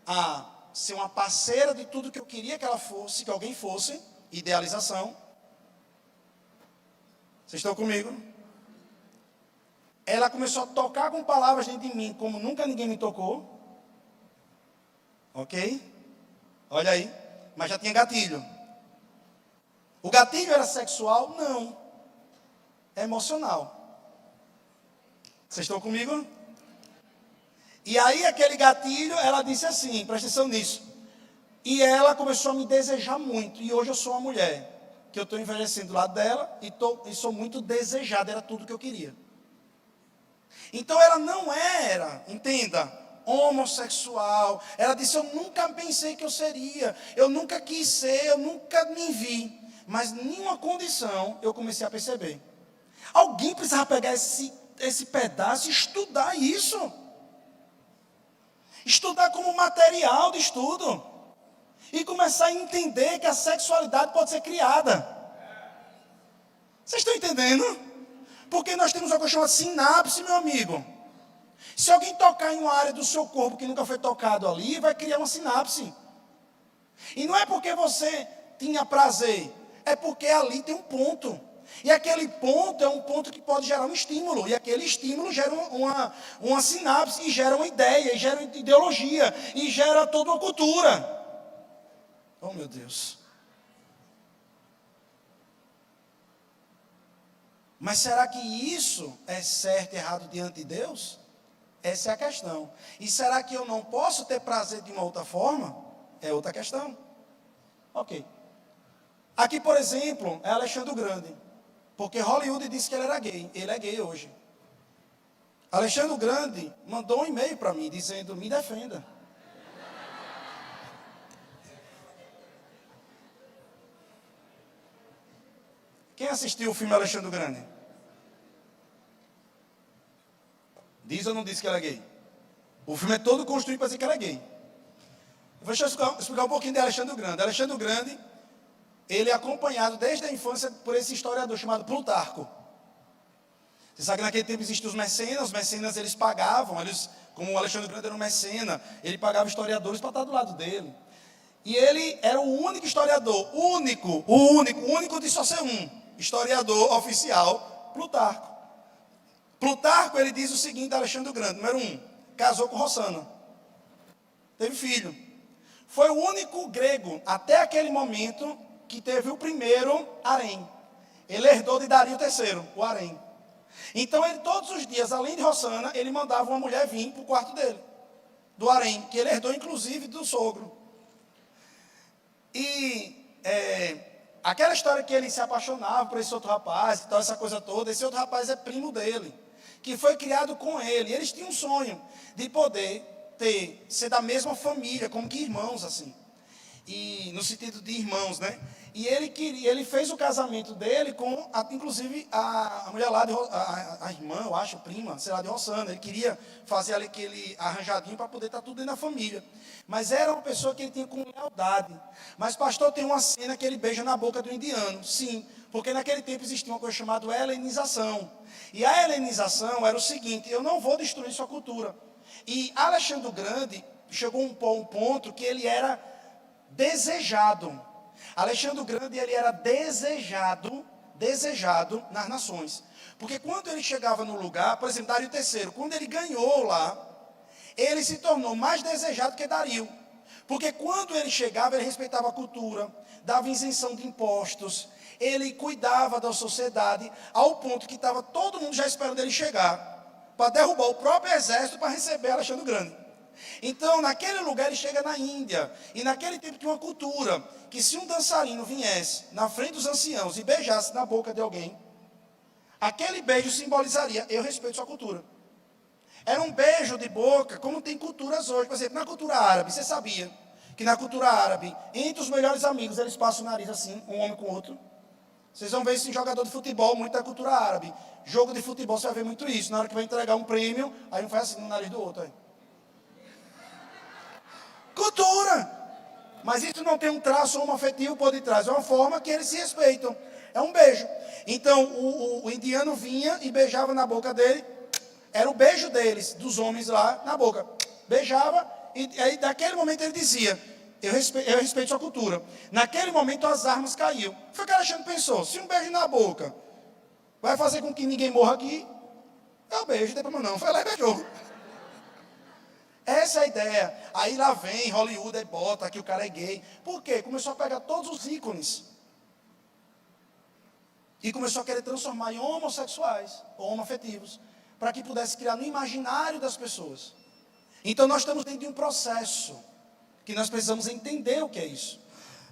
a ser uma parceira de tudo que eu queria que ela fosse, que alguém fosse, idealização. Vocês estão comigo? Ela começou a tocar com palavras dentro de mim, como nunca ninguém me tocou. Ok? Olha aí. Mas já tinha gatilho. O gatilho era sexual? Não. É emocional. Vocês estão comigo? E aí aquele gatilho, ela disse assim, presta atenção nisso. E ela começou a me desejar muito. E hoje eu sou uma mulher, que eu estou envelhecendo do lado dela e sou muito desejada, era tudo que eu queria. Então ela não era, entenda, homossexual. Ela disse, eu nunca pensei que eu seria, eu nunca quis ser, eu nunca me vi. Mas em nenhuma condição eu comecei a perceber. Alguém precisava pegar esse pedaço e estudar isso. Estudar como material de estudo. E começar a entender que a sexualidade pode ser criada. Vocês estão entendendo? Porque nós temos uma coisa chamada sinapse, meu amigo. Se alguém tocar em uma área do seu corpo que nunca foi tocado ali, vai criar uma sinapse. E não é porque você tinha prazer, é porque ali tem um ponto. E aquele ponto é um ponto que pode gerar um estímulo. E aquele estímulo gera uma sinapse, e gera uma ideia, e gera uma ideologia, e gera toda uma cultura. Oh, meu Deus. Mas será que isso é certo e errado diante de Deus? Essa é a questão. E será que eu não posso ter prazer de uma outra forma? É outra questão. Ok. Aqui, por exemplo, é Alexandre o Grande. Porque Hollywood disse que ele era gay. Ele é gay hoje. Alexandre o Grande mandou um e-mail para mim, dizendo, me defenda. Quem assistiu o filme Alexandre o Grande? Diz ou não diz que ela é gay? O filme é todo construído para dizer que ela é gay. Deixa eu explicar um pouquinho de Alexandre o Grande. Alexandre o Grande, ele é acompanhado desde a infância por esse historiador chamado Plutarco. Você sabe que naquele tempo existiam os mecenas eles pagavam, como o Alexandre o Grande era um mecena, ele pagava historiadores para estar do lado dele. E ele era o único historiador, o único de só ser um, historiador oficial, Plutarco. Plutarco, ele diz o seguinte, Alexandre o Grande, número 1, casou com Rossana, teve filho. Foi o único grego, até aquele momento, que teve o primeiro harém. Ele herdou de Dario III, o harém. Então, ele todos os dias, além de Rossana, ele mandava uma mulher vir para o quarto dele, do harém, que ele herdou, inclusive, do sogro. E aquela história que ele se apaixonava por esse outro rapaz, e tal, essa coisa toda, esse outro rapaz é primo dele, que foi criado com ele. Eles tinham um sonho de poder ser da mesma família, como que irmãos, assim. E no sentido de irmãos, né? E ele fez o casamento dele com, inclusive, a mulher lá, a irmã, eu acho, prima, sei lá, de Rossana. Ele queria fazer ali aquele arranjadinho para poder estar tudo dentro da família. Mas era uma pessoa que ele tinha com lealdade. Mas, pastor, tem uma cena que ele beija na boca do indiano. Sim, porque naquele tempo existia uma coisa chamada helenização. E a helenização era o seguinte, eu não vou destruir sua cultura. E Alexandre o Grande chegou a um ponto que ele era desejado. Alexandre o Grande, ele era desejado nas nações. Porque quando ele chegava no lugar, por exemplo, Dario III, quando ele ganhou lá, ele se tornou mais desejado que Dario. Porque quando ele chegava, ele respeitava a cultura, dava isenção de impostos, ele cuidava da sociedade, ao ponto que estava todo mundo já esperando ele chegar, para derrubar o próprio exército para receber Alexandre o Grande. Então, naquele lugar, ele chega na Índia, e naquele tempo tinha uma cultura, que se um dançarino viesse na frente dos anciãos e beijasse na boca de alguém, aquele beijo simbolizaria, eu respeito sua cultura. Era um beijo de boca, como tem culturas hoje. Por exemplo, na cultura árabe, você sabia que na cultura árabe, entre os melhores amigos, eles passam o nariz assim, um homem com o outro. Vocês vão ver isso em jogador de futebol, muito da cultura árabe. Jogo de futebol, você vai ver muito isso. Na hora que vai entregar um prêmio, aí um faz assim no nariz do outro. Aí. Cultura! Mas isso não tem um traço homoafetivo por detrás. É uma forma que eles se respeitam. É um beijo. Então, o indiano vinha e beijava na boca dele. Era o beijo deles, dos homens lá, na boca. Beijava, e aí naquele momento ele dizia, eu respeito sua cultura. Naquele momento as armas caíam. Foi o que Alexandre pensou, se um beijo na boca vai fazer com que ninguém morra aqui, eu beijo, não tem problema não. Foi lá e beijou. Essa é a ideia. Aí lá vem Hollywood, aí bota que o cara é gay. Por quê? Começou a pegar todos os ícones. E começou a querer transformar em homossexuais, ou homoafetivos, para que pudesse criar no imaginário das pessoas. Então nós estamos dentro de um processo, que nós precisamos entender o que é isso.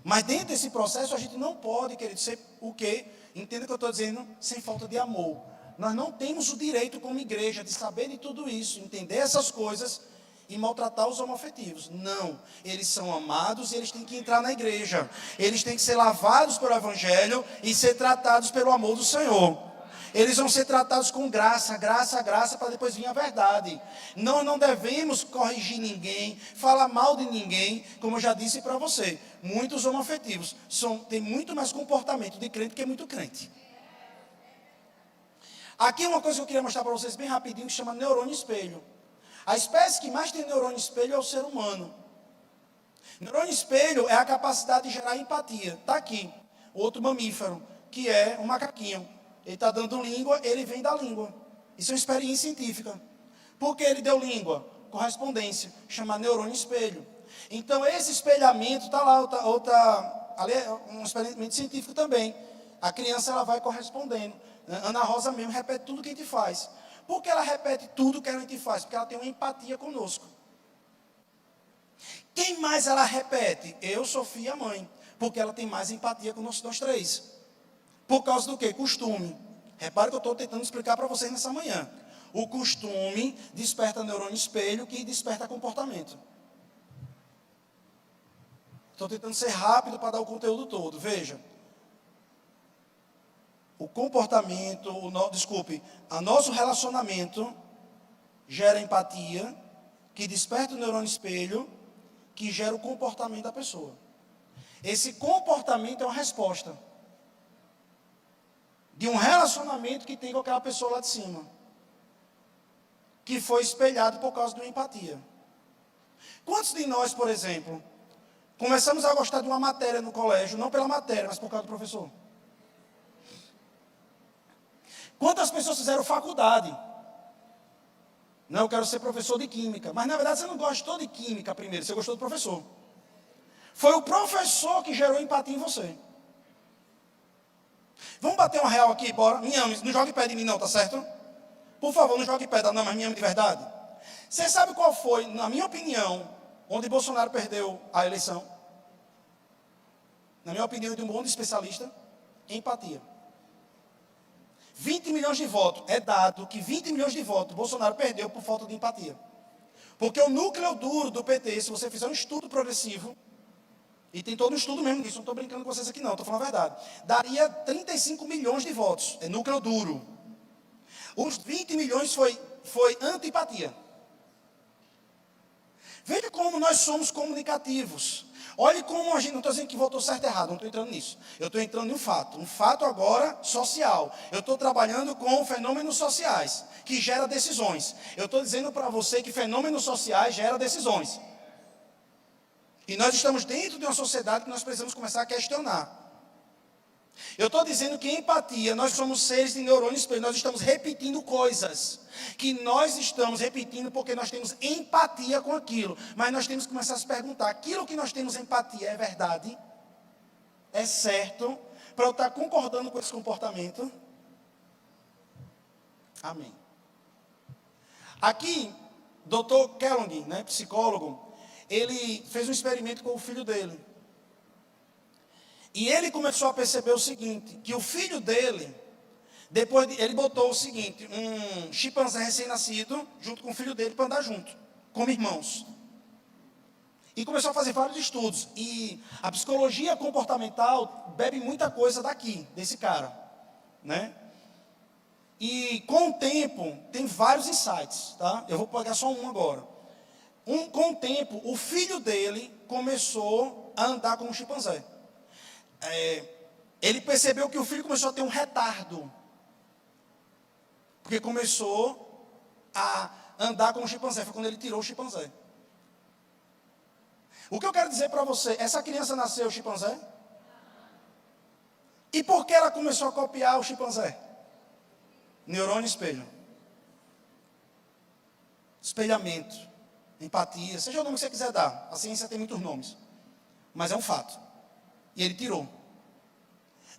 Mas dentro desse processo a gente não pode, querido, ser o quê? Entenda o que eu estou dizendo, sem falta de amor. Nós não temos o direito como igreja de saber de tudo isso, entender essas coisas, e maltratar os homoafetivos. Não, eles são amados e eles têm que entrar na igreja. Eles têm que ser lavados pelo Evangelho e ser tratados pelo amor do Senhor. Eles vão ser tratados com graça, graça, graça, para depois vir a verdade. Nós não devemos corrigir ninguém, falar mal de ninguém, como eu já disse para você. Muitos homoafetivos têm muito mais comportamento de crente que muito crente. Aqui uma coisa que eu queria mostrar para vocês bem rapidinho, que se chama neurônio espelho. A espécie que mais tem neurônio espelho é o ser humano. Neurônio espelho é a capacidade de gerar empatia. Está aqui, outro mamífero, que é o macaquinho. Ele está dando língua, ele vem da língua. Isso é uma experiência científica. Por que ele deu língua? Correspondência, chama neurônio espelho. Então, esse espelhamento, está lá, ali é um experimento científico também. A criança ela vai correspondendo. Ana Rosa mesmo repete tudo que a gente faz. Por que ela repete tudo que a gente faz? Porque ela tem uma empatia conosco. Quem mais ela repete? Eu, Sofia e a mãe. Porque ela tem mais empatia conosco, nós três. Por causa do quê? Costume. Repare que eu estou tentando explicar para vocês nessa manhã. O costume desperta neurônio espelho, que desperta comportamento. Estou tentando ser rápido para dar o conteúdo todo. Veja. O comportamento, o nosso relacionamento gera empatia, que desperta o neurônio espelho, que gera o comportamento da pessoa. Esse comportamento é uma resposta de um relacionamento que tem com aquela pessoa lá de cima, que foi espelhado por causa de uma empatia. Quantos de nós, por exemplo, começamos a gostar de uma matéria no colégio, não pela matéria, mas por causa do professor? Quantas pessoas fizeram faculdade? Não, eu quero ser professor de química. Mas, na verdade, você não gostou de química primeiro, você gostou do professor. Foi o professor que gerou empatia em você. Vamos bater uma real aqui, bora? Me ame, não jogue pé de mim não, tá certo? Por favor, não jogue pé, não, mas me ame de verdade. Você sabe qual foi, na minha opinião, onde Bolsonaro perdeu a eleição? Na minha opinião, de um bom especialista, empatia. 20 milhões de votos, é dado que 20 milhões de votos Bolsonaro perdeu por falta de empatia. Porque o núcleo duro do PT, se você fizer um estudo progressivo, e tem todo um estudo mesmo disso, não estou brincando com vocês aqui não, estou falando a verdade, daria 35 milhões de votos, é núcleo duro. Os 20 milhões foi antipatia. Veja como nós somos comunicativos. Olhe como a gente, não estou dizendo que votou certo ou errado, não estou entrando nisso. Eu estou entrando em um fato agora social. Eu estou trabalhando com fenômenos sociais, que geram decisões. Eu estou dizendo para você que fenômenos sociais geram decisões. E nós estamos dentro de uma sociedade que nós precisamos começar a questionar. Eu estou dizendo que empatia, nós somos seres de neurônio espelho, nós estamos repetindo coisas que nós estamos repetindo porque nós temos empatia com aquilo. Mas nós temos que começar a se perguntar, aquilo que nós temos empatia é verdade? É certo? Para eu estar concordando com esse comportamento? Amém. Aqui, Dr. Kellogg, psicólogo, ele fez um experimento com o filho dele. E ele começou a perceber o seguinte, que o filho dele, ele botou o seguinte, um chimpanzé recém-nascido, junto com o filho dele, para andar junto, como irmãos. E começou a fazer vários estudos. E a psicologia comportamental bebe muita coisa daqui, desse cara. E com o tempo, tem vários insights, tá? Eu vou pegar só um agora. Com o tempo, o filho dele começou a andar como um chimpanzé. Ele percebeu que o filho começou a ter um retardo. Porque começou a andar como um chimpanzé. Foi quando ele tirou o chimpanzé. O que eu quero dizer para você, essa criança nasceu chimpanzé? E por que ela começou a copiar o chimpanzé? Neurônio espelho. Espelhamento. Empatia, seja o nome que você quiser dar. A ciência tem muitos nomes. Mas é um fato. E ele tirou.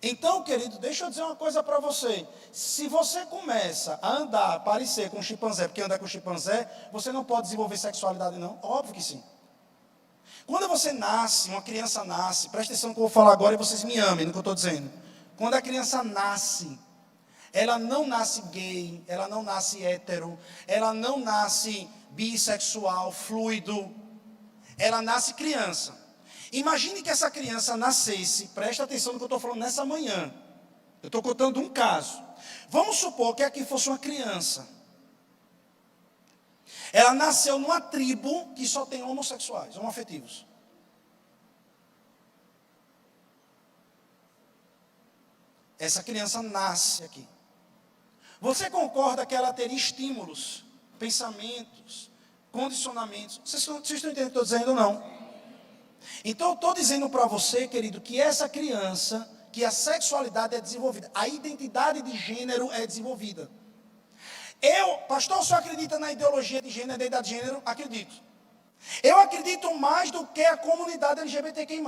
Então, querido, deixa eu dizer uma coisa para você. Se você começa a andar, parecer com um chimpanzé, porque andar com um chimpanzé, você não pode desenvolver sexualidade, não? Óbvio que sim. Quando você nasce, uma criança nasce, presta atenção no que eu vou falar agora e vocês me amem no que eu estou dizendo. Quando a criança nasce, ela não nasce gay, ela não nasce hétero, ela não nasce bissexual, fluido. Ela nasce criança. Imagine que essa criança nascesse, presta atenção no que eu estou falando nessa manhã. Eu estou contando um caso. Vamos supor que aqui fosse uma criança. Ela nasceu numa tribo que só tem homossexuais, homoafetivos. Essa criança nasce aqui. Você concorda que ela teria estímulos, pensamentos, condicionamentos? Vocês estão entendendo o que eu estou dizendo ou não? Então eu estou dizendo para você, querido, que essa criança, que a sexualidade é desenvolvida, a identidade de gênero é desenvolvida. Pastor, o senhor acredita na ideologia de gênero, na identidade de gênero? Acredito. Eu acredito mais do que a comunidade LGBTQI+.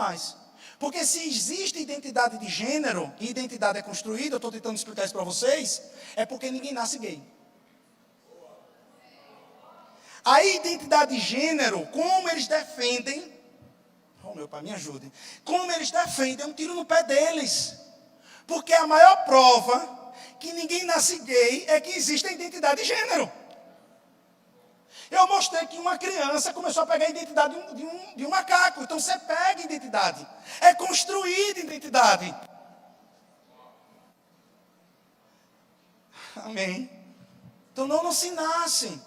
Porque se existe identidade de gênero, e identidade é construída, eu estou tentando explicar isso para vocês, é porque ninguém nasce gay. A identidade de gênero, como eles defendem, oh meu pai, me ajude, como eles defendem, é um tiro no pé deles. Porque a maior prova que ninguém nasce gay é que existe a identidade de gênero. Eu mostrei que uma criança começou a pegar a identidade de um macaco. Então você pega a identidade. É construída a identidade. Amém. Então não se nasce.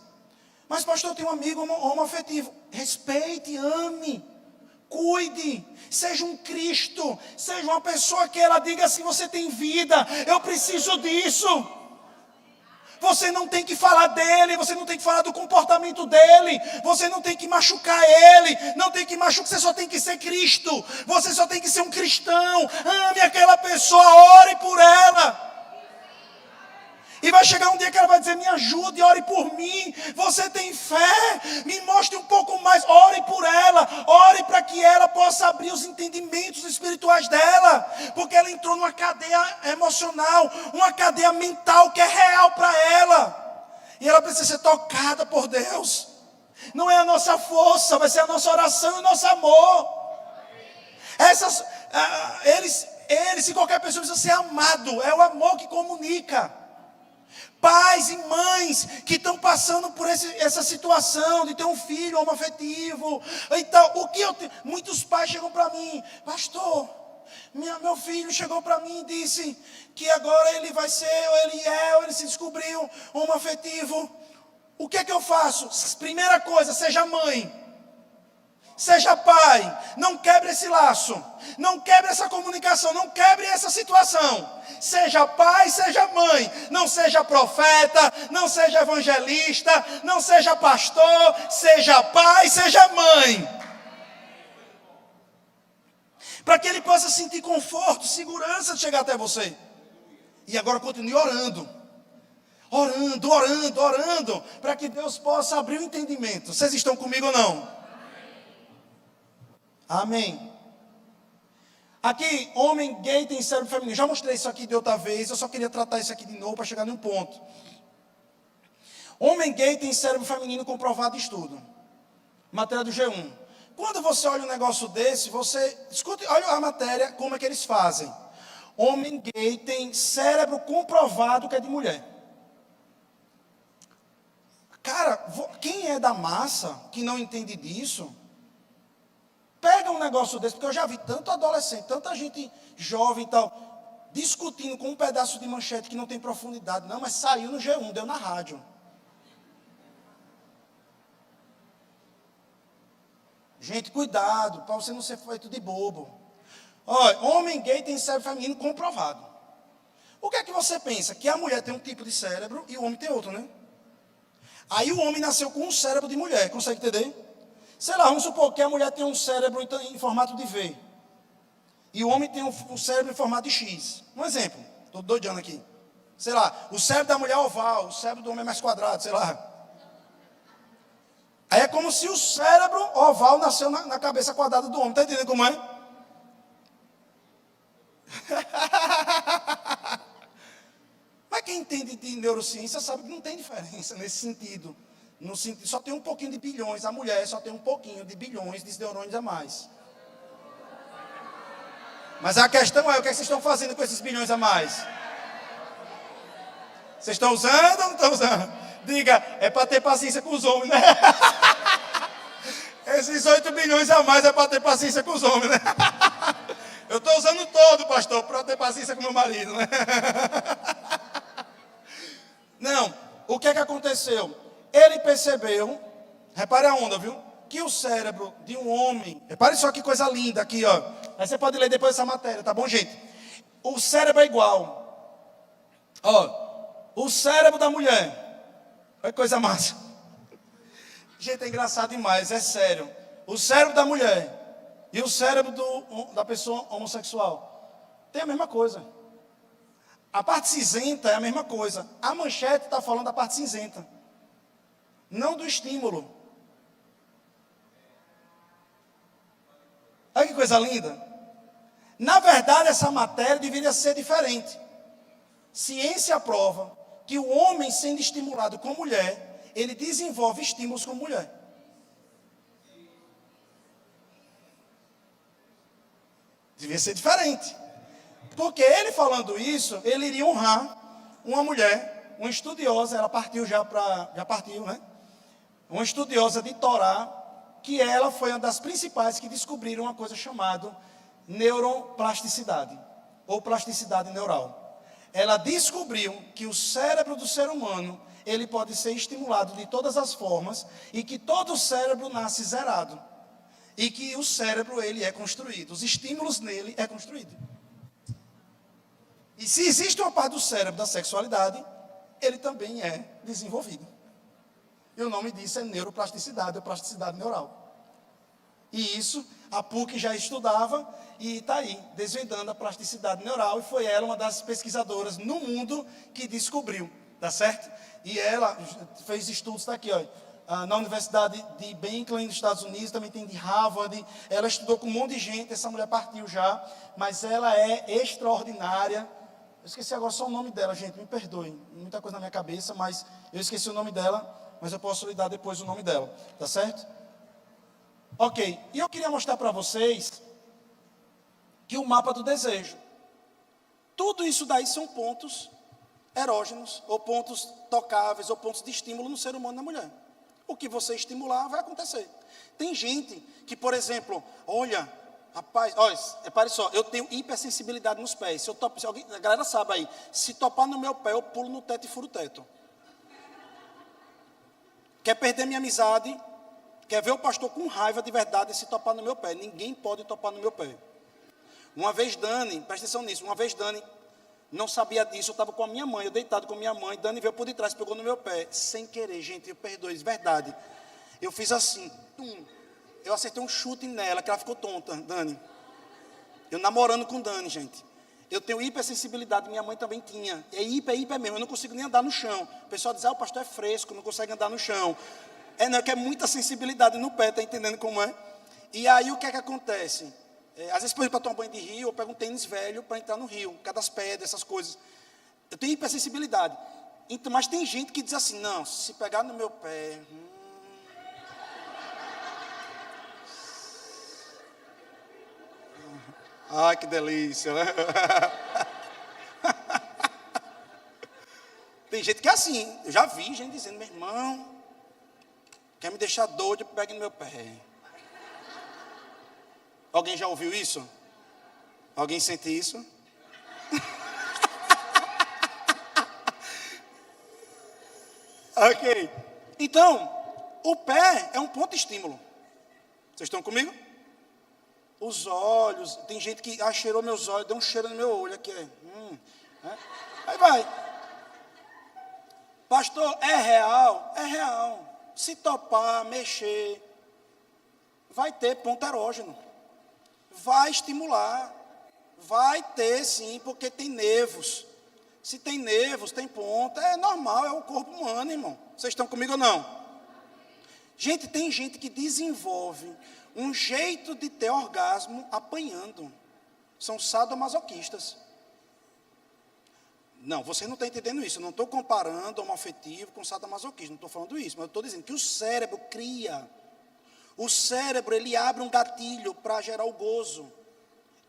Mas pastor, eu tenho um amigo homoafetivo. Respeite, ame, cuide, seja um Cristo, seja uma pessoa que ela diga assim, você tem vida, eu preciso disso. Você não tem que falar dele, você não tem que falar do comportamento dele, você não tem que machucar ele, não tem que machucar, você só tem que ser Cristo, você só tem que ser um cristão, ame aquela pessoa, ore por ela. E vai chegar um dia que ela vai dizer, me ajude, ore por mim, você tem fé, me mostre um pouco mais, ore por ela, ore para que ela possa abrir os entendimentos espirituais dela, porque ela entrou numa cadeia emocional, uma cadeia mental que é real para ela, e ela precisa ser tocada por Deus. Não é a nossa força, vai ser a nossa oração e o nosso amor. Eles, se qualquer pessoa precisa ser amado, é o amor que comunica. Pais e mães que estão passando por essa situação de ter um filho homoafetivo. Então, muitos pais chegam para mim, pastor, meu filho chegou para mim e disse que agora ele vai ser, ou ele se descobriu homoafetivo. O que é que eu faço? Primeira coisa, seja mãe. Seja pai, não quebre esse laço, não quebre essa comunicação, não quebre essa situação. Seja pai, seja mãe, não seja profeta, não seja evangelista, não seja pastor, seja pai, seja mãe. Para que ele possa sentir conforto, segurança de chegar até você. E agora continue orando. Orando, para que Deus possa abrir o entendimento. Vocês estão comigo ou não? Amém. Aqui, homem gay tem cérebro feminino. Já mostrei isso aqui de outra vez. Eu só queria tratar isso aqui de novo para chegar num ponto. Homem gay tem cérebro feminino comprovado em estudo. Matéria do G1. Quando você olha um negócio desse, você escute, olha a matéria, como é que eles fazem. Homem gay tem cérebro comprovado que é de mulher. Cara, quem é da massa que não entende disso? Pega um negócio desse, porque eu já vi tanto adolescente, tanta gente jovem e tal, discutindo com um pedaço de manchete que não tem profundidade. Não, mas saiu no G1, deu na rádio. Gente, cuidado, para você não ser feito de bobo. Olha, homem gay tem cérebro feminino comprovado. O que é que você pensa? Que a mulher tem um tipo de cérebro e o homem tem outro, né? Aí o homem nasceu com um cérebro de mulher, consegue entender? Sei lá, vamos supor que a mulher tem um cérebro em formato de V. E o homem tem um cérebro em formato de X. Um exemplo, estou doidando aqui. Sei lá, o cérebro da mulher é oval, o cérebro do homem é mais quadrado, sei lá. Aí é como se o cérebro oval nasceu na cabeça quadrada do homem. Está entendendo como é? Mas quem entende de neurociência sabe que não tem diferença nesse sentido. Só tem um pouquinho de bilhões, a mulher só tem um pouquinho de bilhões de neurônios a mais. Mas a questão é, o que vocês estão fazendo com esses bilhões a mais? Vocês estão usando ou não estão usando? Diga, é para ter paciência com os homens, né? Esses 8 bilhões a mais é para ter paciência com os homens, né? Eu estou usando todo, pastor, para ter paciência com meu marido, né? Não, o que é que aconteceu? Ele percebeu, repare a onda, viu? Que o cérebro de um homem, repare só que coisa linda aqui, ó. Aí você pode ler depois essa matéria, tá bom, gente? O cérebro é igual. Ó, o cérebro da mulher. Olha que coisa massa. Gente, é engraçado demais, é sério. O cérebro da mulher e o cérebro da pessoa homossexual tem a mesma coisa. A parte cinzenta é a mesma coisa. A manchete está falando da parte cinzenta, não do estímulo. Olha que coisa linda. Na verdade, essa matéria deveria ser diferente. Ciência prova que o homem, sendo estimulado com mulher, ele desenvolve estímulos com mulher. Devia ser diferente. Porque ele falando isso, ele iria honrar uma mulher, uma estudiosa, ela partiu já partiu, né? Uma estudiosa de Torá, que ela foi uma das principais que descobriram uma coisa chamada neuroplasticidade, ou plasticidade neural. Ela descobriu que o cérebro do ser humano, ele pode ser estimulado de todas as formas, e que todo o cérebro nasce zerado. E que o cérebro, ele é construído, os estímulos nele é construído. E se existe uma parte do cérebro da sexualidade, ele também é desenvolvido. E o nome disso é neuroplasticidade ou plasticidade neural. E isso a PUC já estudava e está aí, desvendando a plasticidade neural. E foi ela uma das pesquisadoras no mundo que descobriu, tá certo? E ela fez estudos, está aqui, ó, na Universidade de Berkeley, nos Estados Unidos, também tem de Harvard. Ela estudou com um monte de gente, essa mulher partiu já, mas ela é extraordinária. Eu esqueci agora só o nome dela, gente, me perdoem. Muita coisa na minha cabeça, mas eu esqueci o nome dela, mas eu posso lhe dar depois o nome dela, tá certo? Ok, e eu queria mostrar para vocês que o mapa do desejo. Tudo isso daí são pontos erógenos, ou pontos tocáveis, ou pontos de estímulo no ser humano e na mulher. O que você estimular vai acontecer. Tem gente que, por exemplo, olha, rapaz, olha, repare só, eu tenho hipersensibilidade nos pés. Se eu topo, se alguém, a galera sabe aí, se topar no meu pé, eu pulo no teto e furo o teto. Quer perder minha amizade? Quer ver o pastor com raiva de verdade se topar no meu pé? Ninguém pode topar no meu pé. Uma vez Dani, presta atenção nisso, uma vez Dani não sabia disso, eu estava com a minha mãe, eu deitado com a minha mãe, Dani veio por detrás, pegou no meu pé, sem querer, gente, eu perdoe, verdade. Eu fiz assim, eu acertei um chute nela, que ela ficou tonta, Dani. Eu namorando com Dani, gente. Eu tenho hipersensibilidade, minha mãe também tinha. É hiper mesmo, eu não consigo nem andar no chão. O pessoal diz, o pastor é fresco, não consegue andar no chão. Não, que é muita sensibilidade no pé, tá entendendo como é? E aí o que é que acontece? Às vezes, por exemplo, para tomar banho de rio, eu pego um tênis velho para entrar no rio, por causa das pedras, essas coisas. Eu tenho hipersensibilidade. Então, mas tem gente que diz assim, não, se pegar no meu pé... Ai, que delícia, né? Tem gente que é assim, eu já vi gente dizendo, meu irmão, quer me deixar doido, pegue no meu pé. Alguém já ouviu isso? Alguém sente isso? Ok. Então, o pé é um ponto de estímulo. Vocês estão comigo? Os olhos, tem gente que cheirou meus olhos, deu um cheiro no meu olho aqui. Aí vai. Pastor, é real? É real. Se topar, mexer, vai ter ponto erógeno. Vai estimular, vai ter sim, porque tem nervos. Se tem nervos, tem ponta, é normal, é o corpo humano, irmão. Vocês estão comigo ou não? Gente, tem gente que desenvolve um jeito de ter orgasmo apanhando. São sadomasoquistas. Não, você não está entendendo isso. Eu não estou comparando homoafetivo com sadomasoquismo, não estou falando isso, mas eu estou dizendo que o cérebro cria. O cérebro, ele abre um gatilho para gerar o gozo.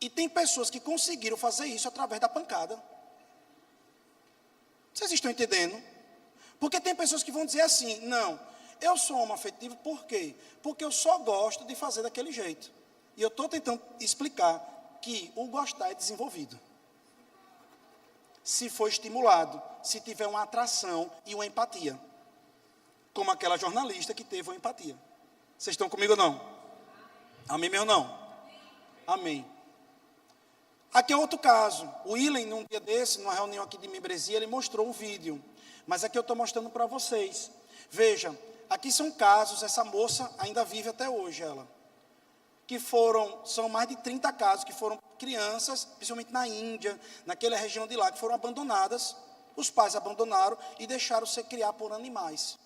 E tem pessoas que conseguiram fazer isso através da pancada. Vocês estão entendendo? Porque tem pessoas que vão dizer assim, não, eu sou homoafetivo por quê? Porque eu só gosto de fazer daquele jeito. E eu estou tentando explicar que o gostar é desenvolvido. Se for estimulado, se tiver uma atração e uma empatia. Como aquela jornalista que teve uma empatia. Vocês estão comigo ou não? Amém ou não? Amém. Aqui é outro caso. O Willen, num dia desse, numa reunião aqui de membresia, ele mostrou um vídeo. Mas aqui eu estou mostrando para vocês. Veja, aqui são casos, essa moça ainda vive até hoje, ela. São mais de 30 casos, que foram crianças, principalmente na Índia, naquela região de lá, que foram abandonadas. Os pais abandonaram e deixaram se criar por animais.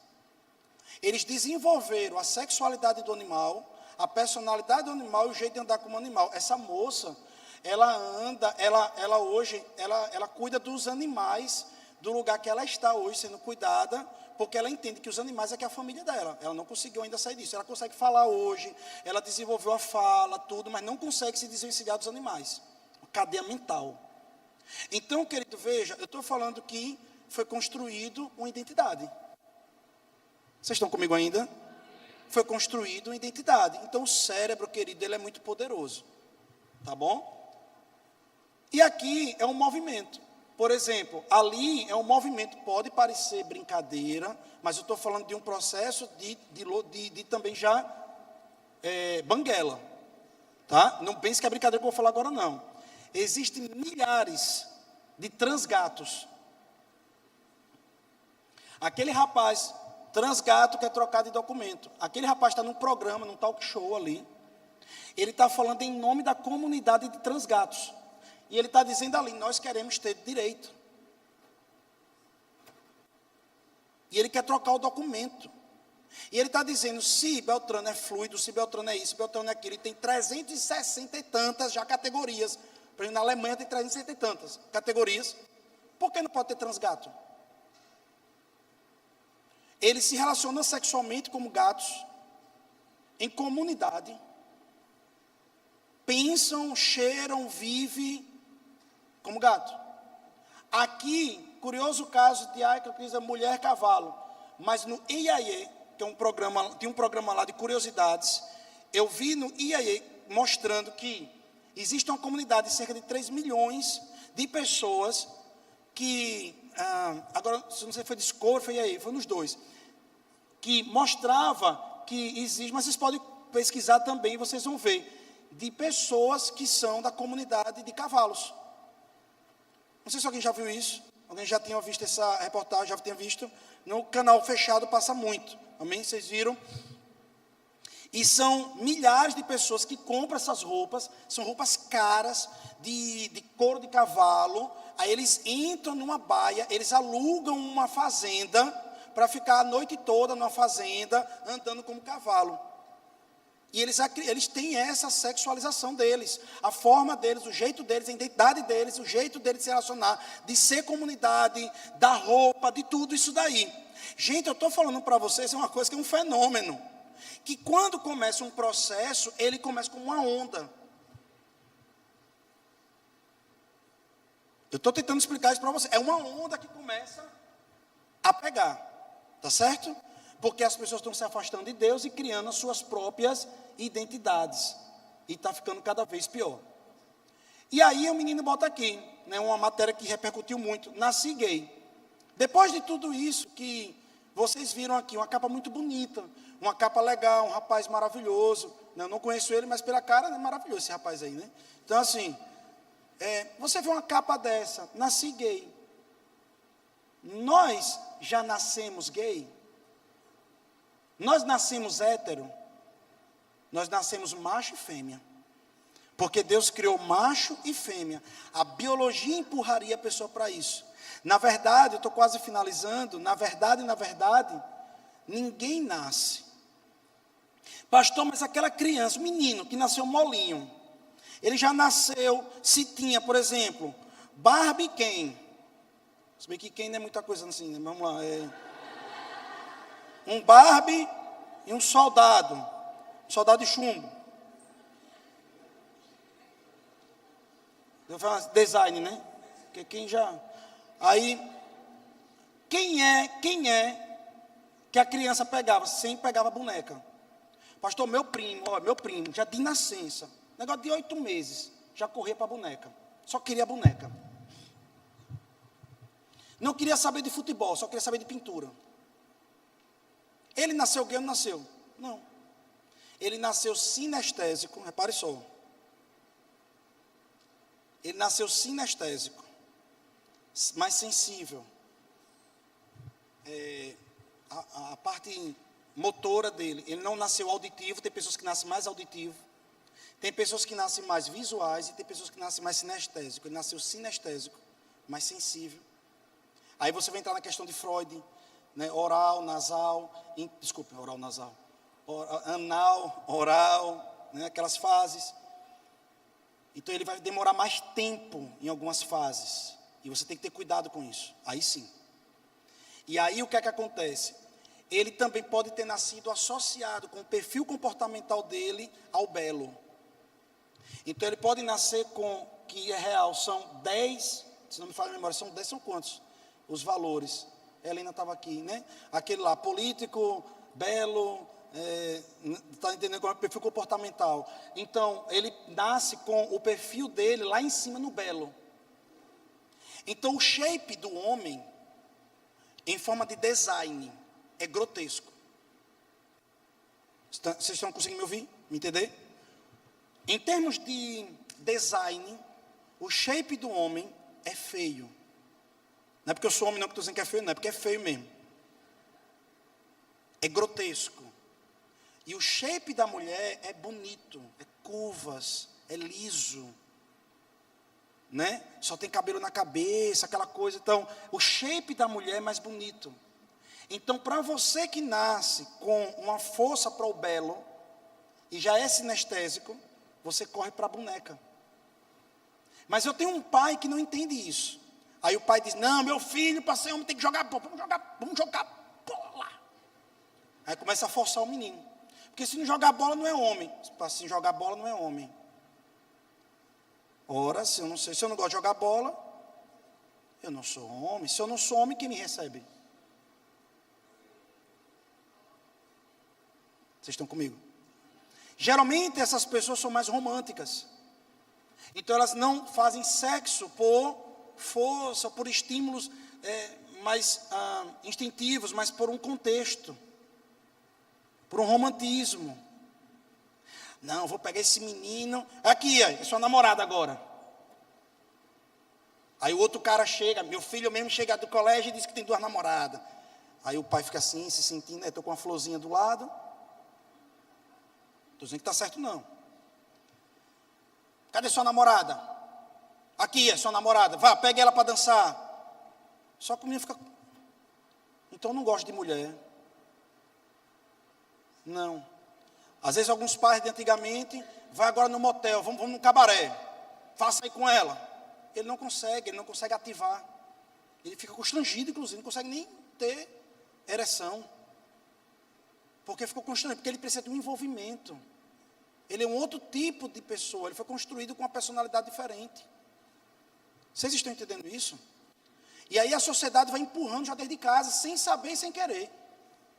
Eles desenvolveram a sexualidade do animal, a personalidade do animal e o jeito de andar como animal. Essa moça, ela hoje cuida dos animais, do lugar que ela está hoje sendo cuidada, porque ela entende que os animais é que é a família dela. Ela não conseguiu ainda sair disso. Ela consegue falar hoje, ela desenvolveu a fala, tudo, mas não consegue se desvencilhar dos animais. Uma cadeia mental. Então, querido, veja, eu estou falando que foi construído uma identidade. Vocês estão comigo ainda? Foi construído uma identidade. Então, o cérebro, querido, ele é muito poderoso. Tá bom? E aqui é um movimento. Por exemplo, ali é um movimento, pode parecer brincadeira, mas eu estou falando de um processo de também já banguela. Tá? Não pense que é brincadeira que eu vou falar agora, não. Existem milhares de transgatos. Aquele rapaz transgato quer trocar de documento. Aquele rapaz está num programa, num talk show ali. Ele está falando em nome da comunidade de transgatos. E ele está dizendo ali, nós queremos ter direito. E ele quer trocar o documento. E ele está dizendo, se Beltrano é fluido, se Beltrano é isso, se Beltrano é aquilo. E tem 360 e tantas já categorias. Por exemplo, na Alemanha tem 360 e tantas categorias. Por que não pode ter transgato? Eles se relacionam sexualmente como gatos, em comunidade. Pensam, cheiram, vivem como gato. Aqui, curioso caso de que diz a mulher cavalo. Mas no IAE, que é tem um programa lá de curiosidades, eu vi no IAE mostrando que existe uma comunidade de cerca de 3 milhões de pessoas que, agora, não sei se foi Discovery, foi IAE, foi nos dois, que mostrava que existe, mas vocês podem pesquisar também, vocês vão ver, de pessoas que são da comunidade de cavalos. Não sei se alguém já viu isso. Alguém já tinha visto essa reportagem, já tinha visto. No canal fechado passa muito. Amém? Vocês viram? E são milhares de pessoas que compram essas roupas. São roupas caras, de couro de cavalo. Aí eles entram numa baia, eles alugam uma fazenda para ficar a noite toda numa fazenda, andando como cavalo. E eles têm essa sexualização deles, a forma deles, o jeito deles, a identidade deles, o jeito deles se relacionar, de ser comunidade, da roupa, de tudo isso daí. Gente, eu estou falando para vocês, é uma coisa que é um fenômeno, que quando começa um processo, ele começa como uma onda. Eu estou tentando explicar isso para vocês. É uma onda que começa a pegar, tá certo? Porque as pessoas estão se afastando de Deus e criando as suas próprias identidades. E está ficando cada vez pior. E aí o menino bota aqui, né, uma matéria que repercutiu muito, nasci gay. Depois de tudo isso que vocês viram aqui, uma capa muito bonita, uma capa legal, um rapaz maravilhoso. Eu não conheço ele, mas pela cara é maravilhoso esse rapaz aí, né? Então assim, você vê uma capa dessa, nasci gay. Nós já nascemos gay? Nós nascemos hétero, nós nascemos macho e fêmea, porque Deus criou macho e fêmea, a biologia empurraria a pessoa para isso. Na verdade, eu estou quase finalizando, na verdade, ninguém nasce. Pastor, mas aquela criança, o menino que nasceu molinho, ele já nasceu, se tinha, por exemplo, Barbie Ken, se bem que Ken não é muita coisa assim, né? Vamos lá, um Barbie e um soldado de chumbo. Eu vou falar design, né? Porque quem já... Aí, Quem é que a criança pegava? Sempre pegava a boneca. Pastor, meu primo, já de nascença, negócio de 8 meses, já corria para a boneca. Só queria a boneca. Não queria saber de futebol, só queria saber de pintura. Ele nasceu gay ou não nasceu? Não. Ele nasceu sinestésico, repare só. Ele nasceu sinestésico, mais sensível. A parte motora dele, ele não nasceu auditivo, tem pessoas que nascem mais auditivo, tem pessoas que nascem mais visuais e tem pessoas que nascem mais sinestésicos. Ele nasceu sinestésico, mais sensível. Aí você vai entrar na questão de Freud, né? Oral, nasal, anal, oral, né? Aquelas fases. Então ele vai demorar mais tempo em algumas fases, e você tem que ter cuidado com isso, aí sim. E aí o que é que acontece? Ele também pode ter nascido associado com o perfil comportamental dele ao belo. Então ele pode nascer com, que é real, são 10, se não me falha a memória, são 10, são quantos? Os valores. A Helena estava aqui, né? Aquele lá, político, belo, está entendendo como é o perfil comportamental. Então, ele nasce com o perfil dele lá em cima no belo. Então, o shape do homem, em forma de design, é grotesco. Vocês estão conseguindo me ouvir? Me entender? Em termos de design, o shape do homem é feio. Não é porque eu sou homem não que estou dizendo que é feio, não, é porque é feio mesmo. É grotesco. E o shape da mulher é bonito, é curvas, é liso, né? Só tem cabelo na cabeça, aquela coisa. Então, o shape da mulher é mais bonito. Então, para você que nasce com uma força para o belo e já é sinestésico, você corre para a boneca. Mas eu tenho um pai que não entende isso. Aí o pai diz: não, meu filho, para ser homem tem que jogar bola, vamos jogar bola. Aí começa a forçar o menino. Porque se não jogar bola não é homem. Se jogar bola não é homem. Ora, se eu não gosto de jogar bola, eu não sou homem. Se eu não sou homem, quem me recebe? Vocês estão comigo? Geralmente essas pessoas são mais românticas. Então elas não fazem sexo por força, por estímulos mais instintivos, mas por um contexto, por um romantismo. Não, vou pegar esse menino, aqui, é sua namorada agora. Aí o outro cara chega, meu filho mesmo chega do colégio e diz que tem 2 namoradas. Aí o pai fica assim, se sentindo, estou com uma florzinha do lado. Estou dizendo que está certo não. Cadê sua namorada? Aqui é sua namorada, vá, pegue ela para dançar. Só que o menino fica, então eu não gosto de mulher. Não. Às vezes alguns pais de antigamente, vai agora no motel, vamos no cabaré, faça aí com ela. Ele não consegue ativar. Ele fica constrangido, inclusive, não consegue nem ter ereção. Porque ficou constrangido, porque ele precisa de um envolvimento. Ele é um outro tipo de pessoa, ele foi construído com uma personalidade diferente. Vocês estão entendendo isso? E aí a sociedade vai empurrando já desde casa, sem saber e sem querer.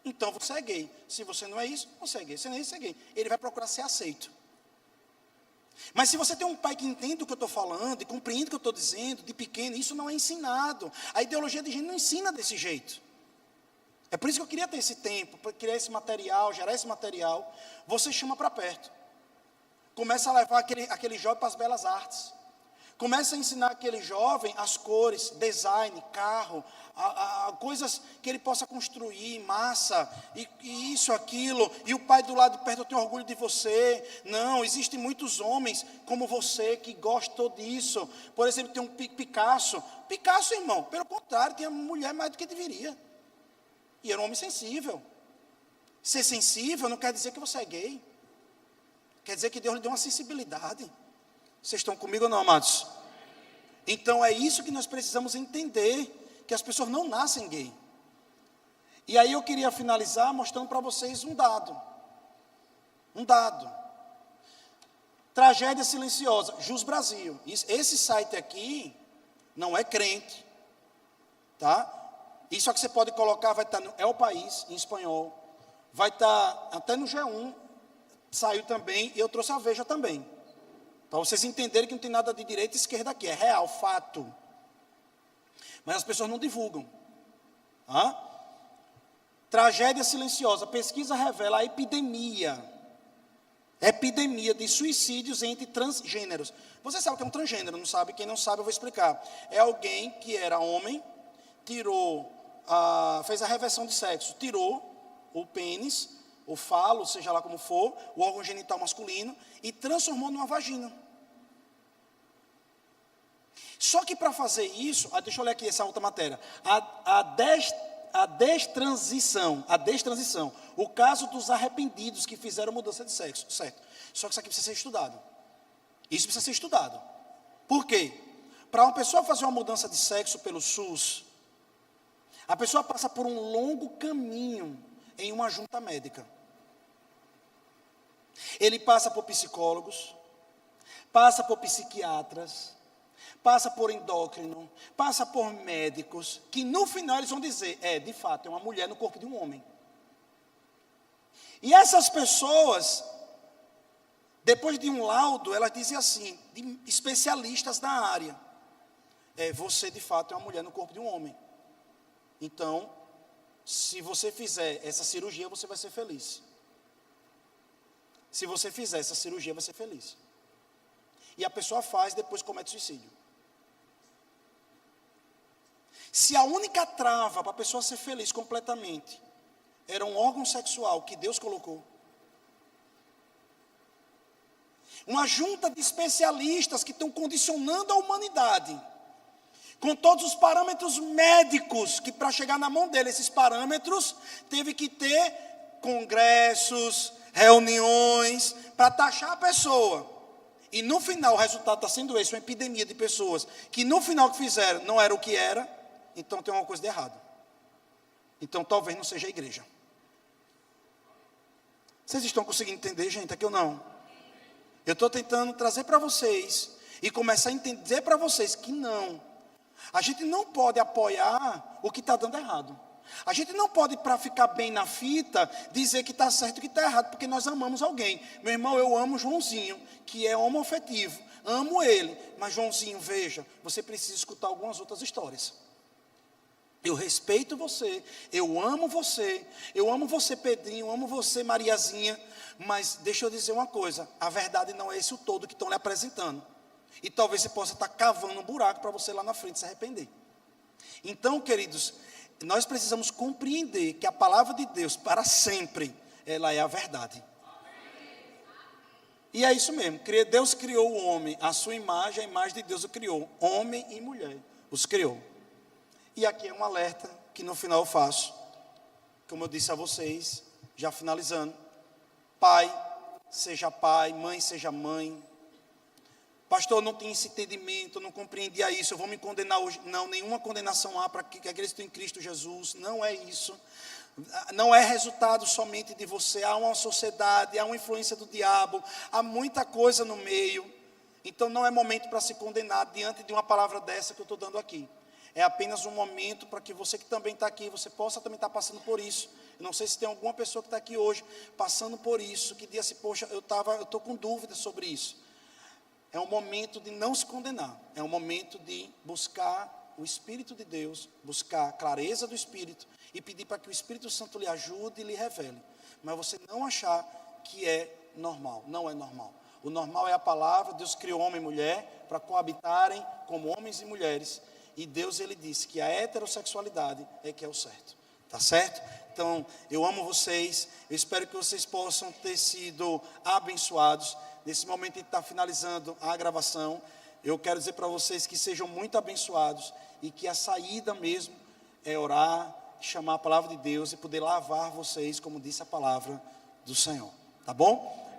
Então você é gay. Se você não é isso, você é gay. Se não é isso, você é gay. Ele vai procurar ser aceito. Mas se você tem um pai que entende o que eu estou falando, e compreende o que eu estou dizendo, de pequeno, isso não é ensinado. A ideologia de gênero não ensina desse jeito. É por isso que eu queria ter esse tempo, para criar esse material, gerar esse material. Você chama para perto. Começa a levar aquele jovem para as belas artes. Começa a ensinar aquele jovem as cores, design, carro, coisas que ele possa construir, massa, e isso, aquilo. E o pai do lado de perto: eu tenho orgulho de você. Não, existem muitos homens como você que gostam disso. Por exemplo, tem um Picasso. Picasso, irmão, pelo contrário, tinha mulher mais do que deveria. E era um homem sensível. Ser sensível não quer dizer que você é gay. Quer dizer que Deus lhe deu uma sensibilidade. Vocês estão comigo ou não, amados? Então é isso que nós precisamos entender, que as pessoas não nascem gay. E aí eu queria finalizar mostrando para vocês um dado. Tragédia silenciosa, Jus Brasil. Esse site aqui não é crente, tá? Isso é que você pode colocar, vai estar no El País, em espanhol. Vai estar até no G1, saiu também, e eu trouxe a Veja também. Para vocês entenderem que não tem nada de direita e esquerda aqui, é real, fato. Mas as pessoas não divulgam. Tragédia silenciosa, pesquisa revela a epidemia de suicídios entre transgêneros. Você sabe o que é um transgênero, não sabe? Quem não sabe, eu vou explicar. É alguém que era homem, fez a reversão de sexo, tirou o pênis, o falo, seja lá como for, o órgão genital masculino, e transformou numa vagina. Só que para fazer isso, deixa eu ler aqui essa outra matéria, a destransição, o caso dos arrependidos que fizeram mudança de sexo, certo? Só que isso aqui precisa ser estudado. Isso precisa ser estudado. Por quê? Para uma pessoa fazer uma mudança de sexo pelo SUS, a pessoa passa por um longo caminho em uma junta médica. Ele passa por psicólogos, passa por psiquiatras, passa por endócrino, passa por médicos, que no final eles vão dizer, de fato, é uma mulher no corpo de um homem. E essas pessoas, depois de um laudo, elas dizem assim, de especialistas da área, você de fato é uma mulher no corpo de um homem. Então, se você fizer essa cirurgia, você vai ser feliz. Se você fizer essa cirurgia, vai ser feliz. E a pessoa faz, depois comete suicídio. Se a única trava para a pessoa ser feliz completamente era um órgão sexual que Deus colocou, uma junta de especialistas que estão condicionando a humanidade, com todos os parâmetros médicos, que para chegar na mão dele, esses parâmetros, teve que ter congressos, reuniões, para taxar a pessoa. E no final o resultado está sendo esse, uma epidemia de pessoas, que no final que fizeram não era o que era, então tem uma coisa de errado. Então talvez não seja a igreja. Vocês estão conseguindo entender, gente? Aqui ou não? Eu estou tentando trazer para vocês, e começar a dizer para vocês que não. A gente não pode apoiar o que está dando errado. A gente não pode, para ficar bem na fita, dizer que está certo e que está errado, porque nós amamos alguém. Meu irmão, eu amo Joãozinho, que é homoafetivo. Amo ele. Mas Joãozinho, veja, você precisa escutar algumas outras histórias. Eu respeito você, eu amo você, Pedrinho, eu amo você, Mariazinha. Mas deixa eu dizer uma coisa, a verdade não é esse o todo que estão lhe apresentando. E talvez você possa estar cavando um buraco para você lá na frente se arrepender. Então, queridos, nós precisamos compreender que a palavra de Deus, para sempre, ela é a verdade. E é isso mesmo, Deus criou o homem, a sua imagem, a imagem de Deus o criou. Homem e mulher, os criou. E aqui é um alerta que no final eu faço. Como eu disse a vocês, já finalizando. Pai, mãe, seja mãe. Pastor, eu não tenho esse entendimento, eu não compreendia isso, eu vou me condenar hoje. Não, nenhuma condenação há para aqueles que estão em Cristo Jesus, não é isso. Não é resultado somente de você, há uma sociedade, há uma influência do diabo, há muita coisa no meio. Então não é momento para se condenar diante de uma palavra dessa que eu estou dando aqui. É apenas um momento para que você que também está aqui, você possa também estar passando por isso. Eu não sei se tem alguma pessoa que está aqui hoje passando por isso, que diz assim, poxa, eu estou com dúvidas sobre isso. É um momento de não se condenar, é um momento de buscar o Espírito de Deus, buscar a clareza do Espírito e pedir para que o Espírito Santo lhe ajude e lhe revele. Mas você não achar que é normal, não é normal. O normal é a palavra, Deus criou homem e mulher para coabitarem como homens e mulheres. E Deus, ele disse que a heterossexualidade é que é o certo. Tá certo? Então, eu amo vocês. Eu espero que vocês possam ter sido abençoados. Nesse momento, a gente está finalizando a gravação. Eu quero dizer para vocês que sejam muito abençoados. E que a saída mesmo é orar, chamar a palavra de Deus e poder lavar vocês, como disse a palavra do Senhor. Tá bom?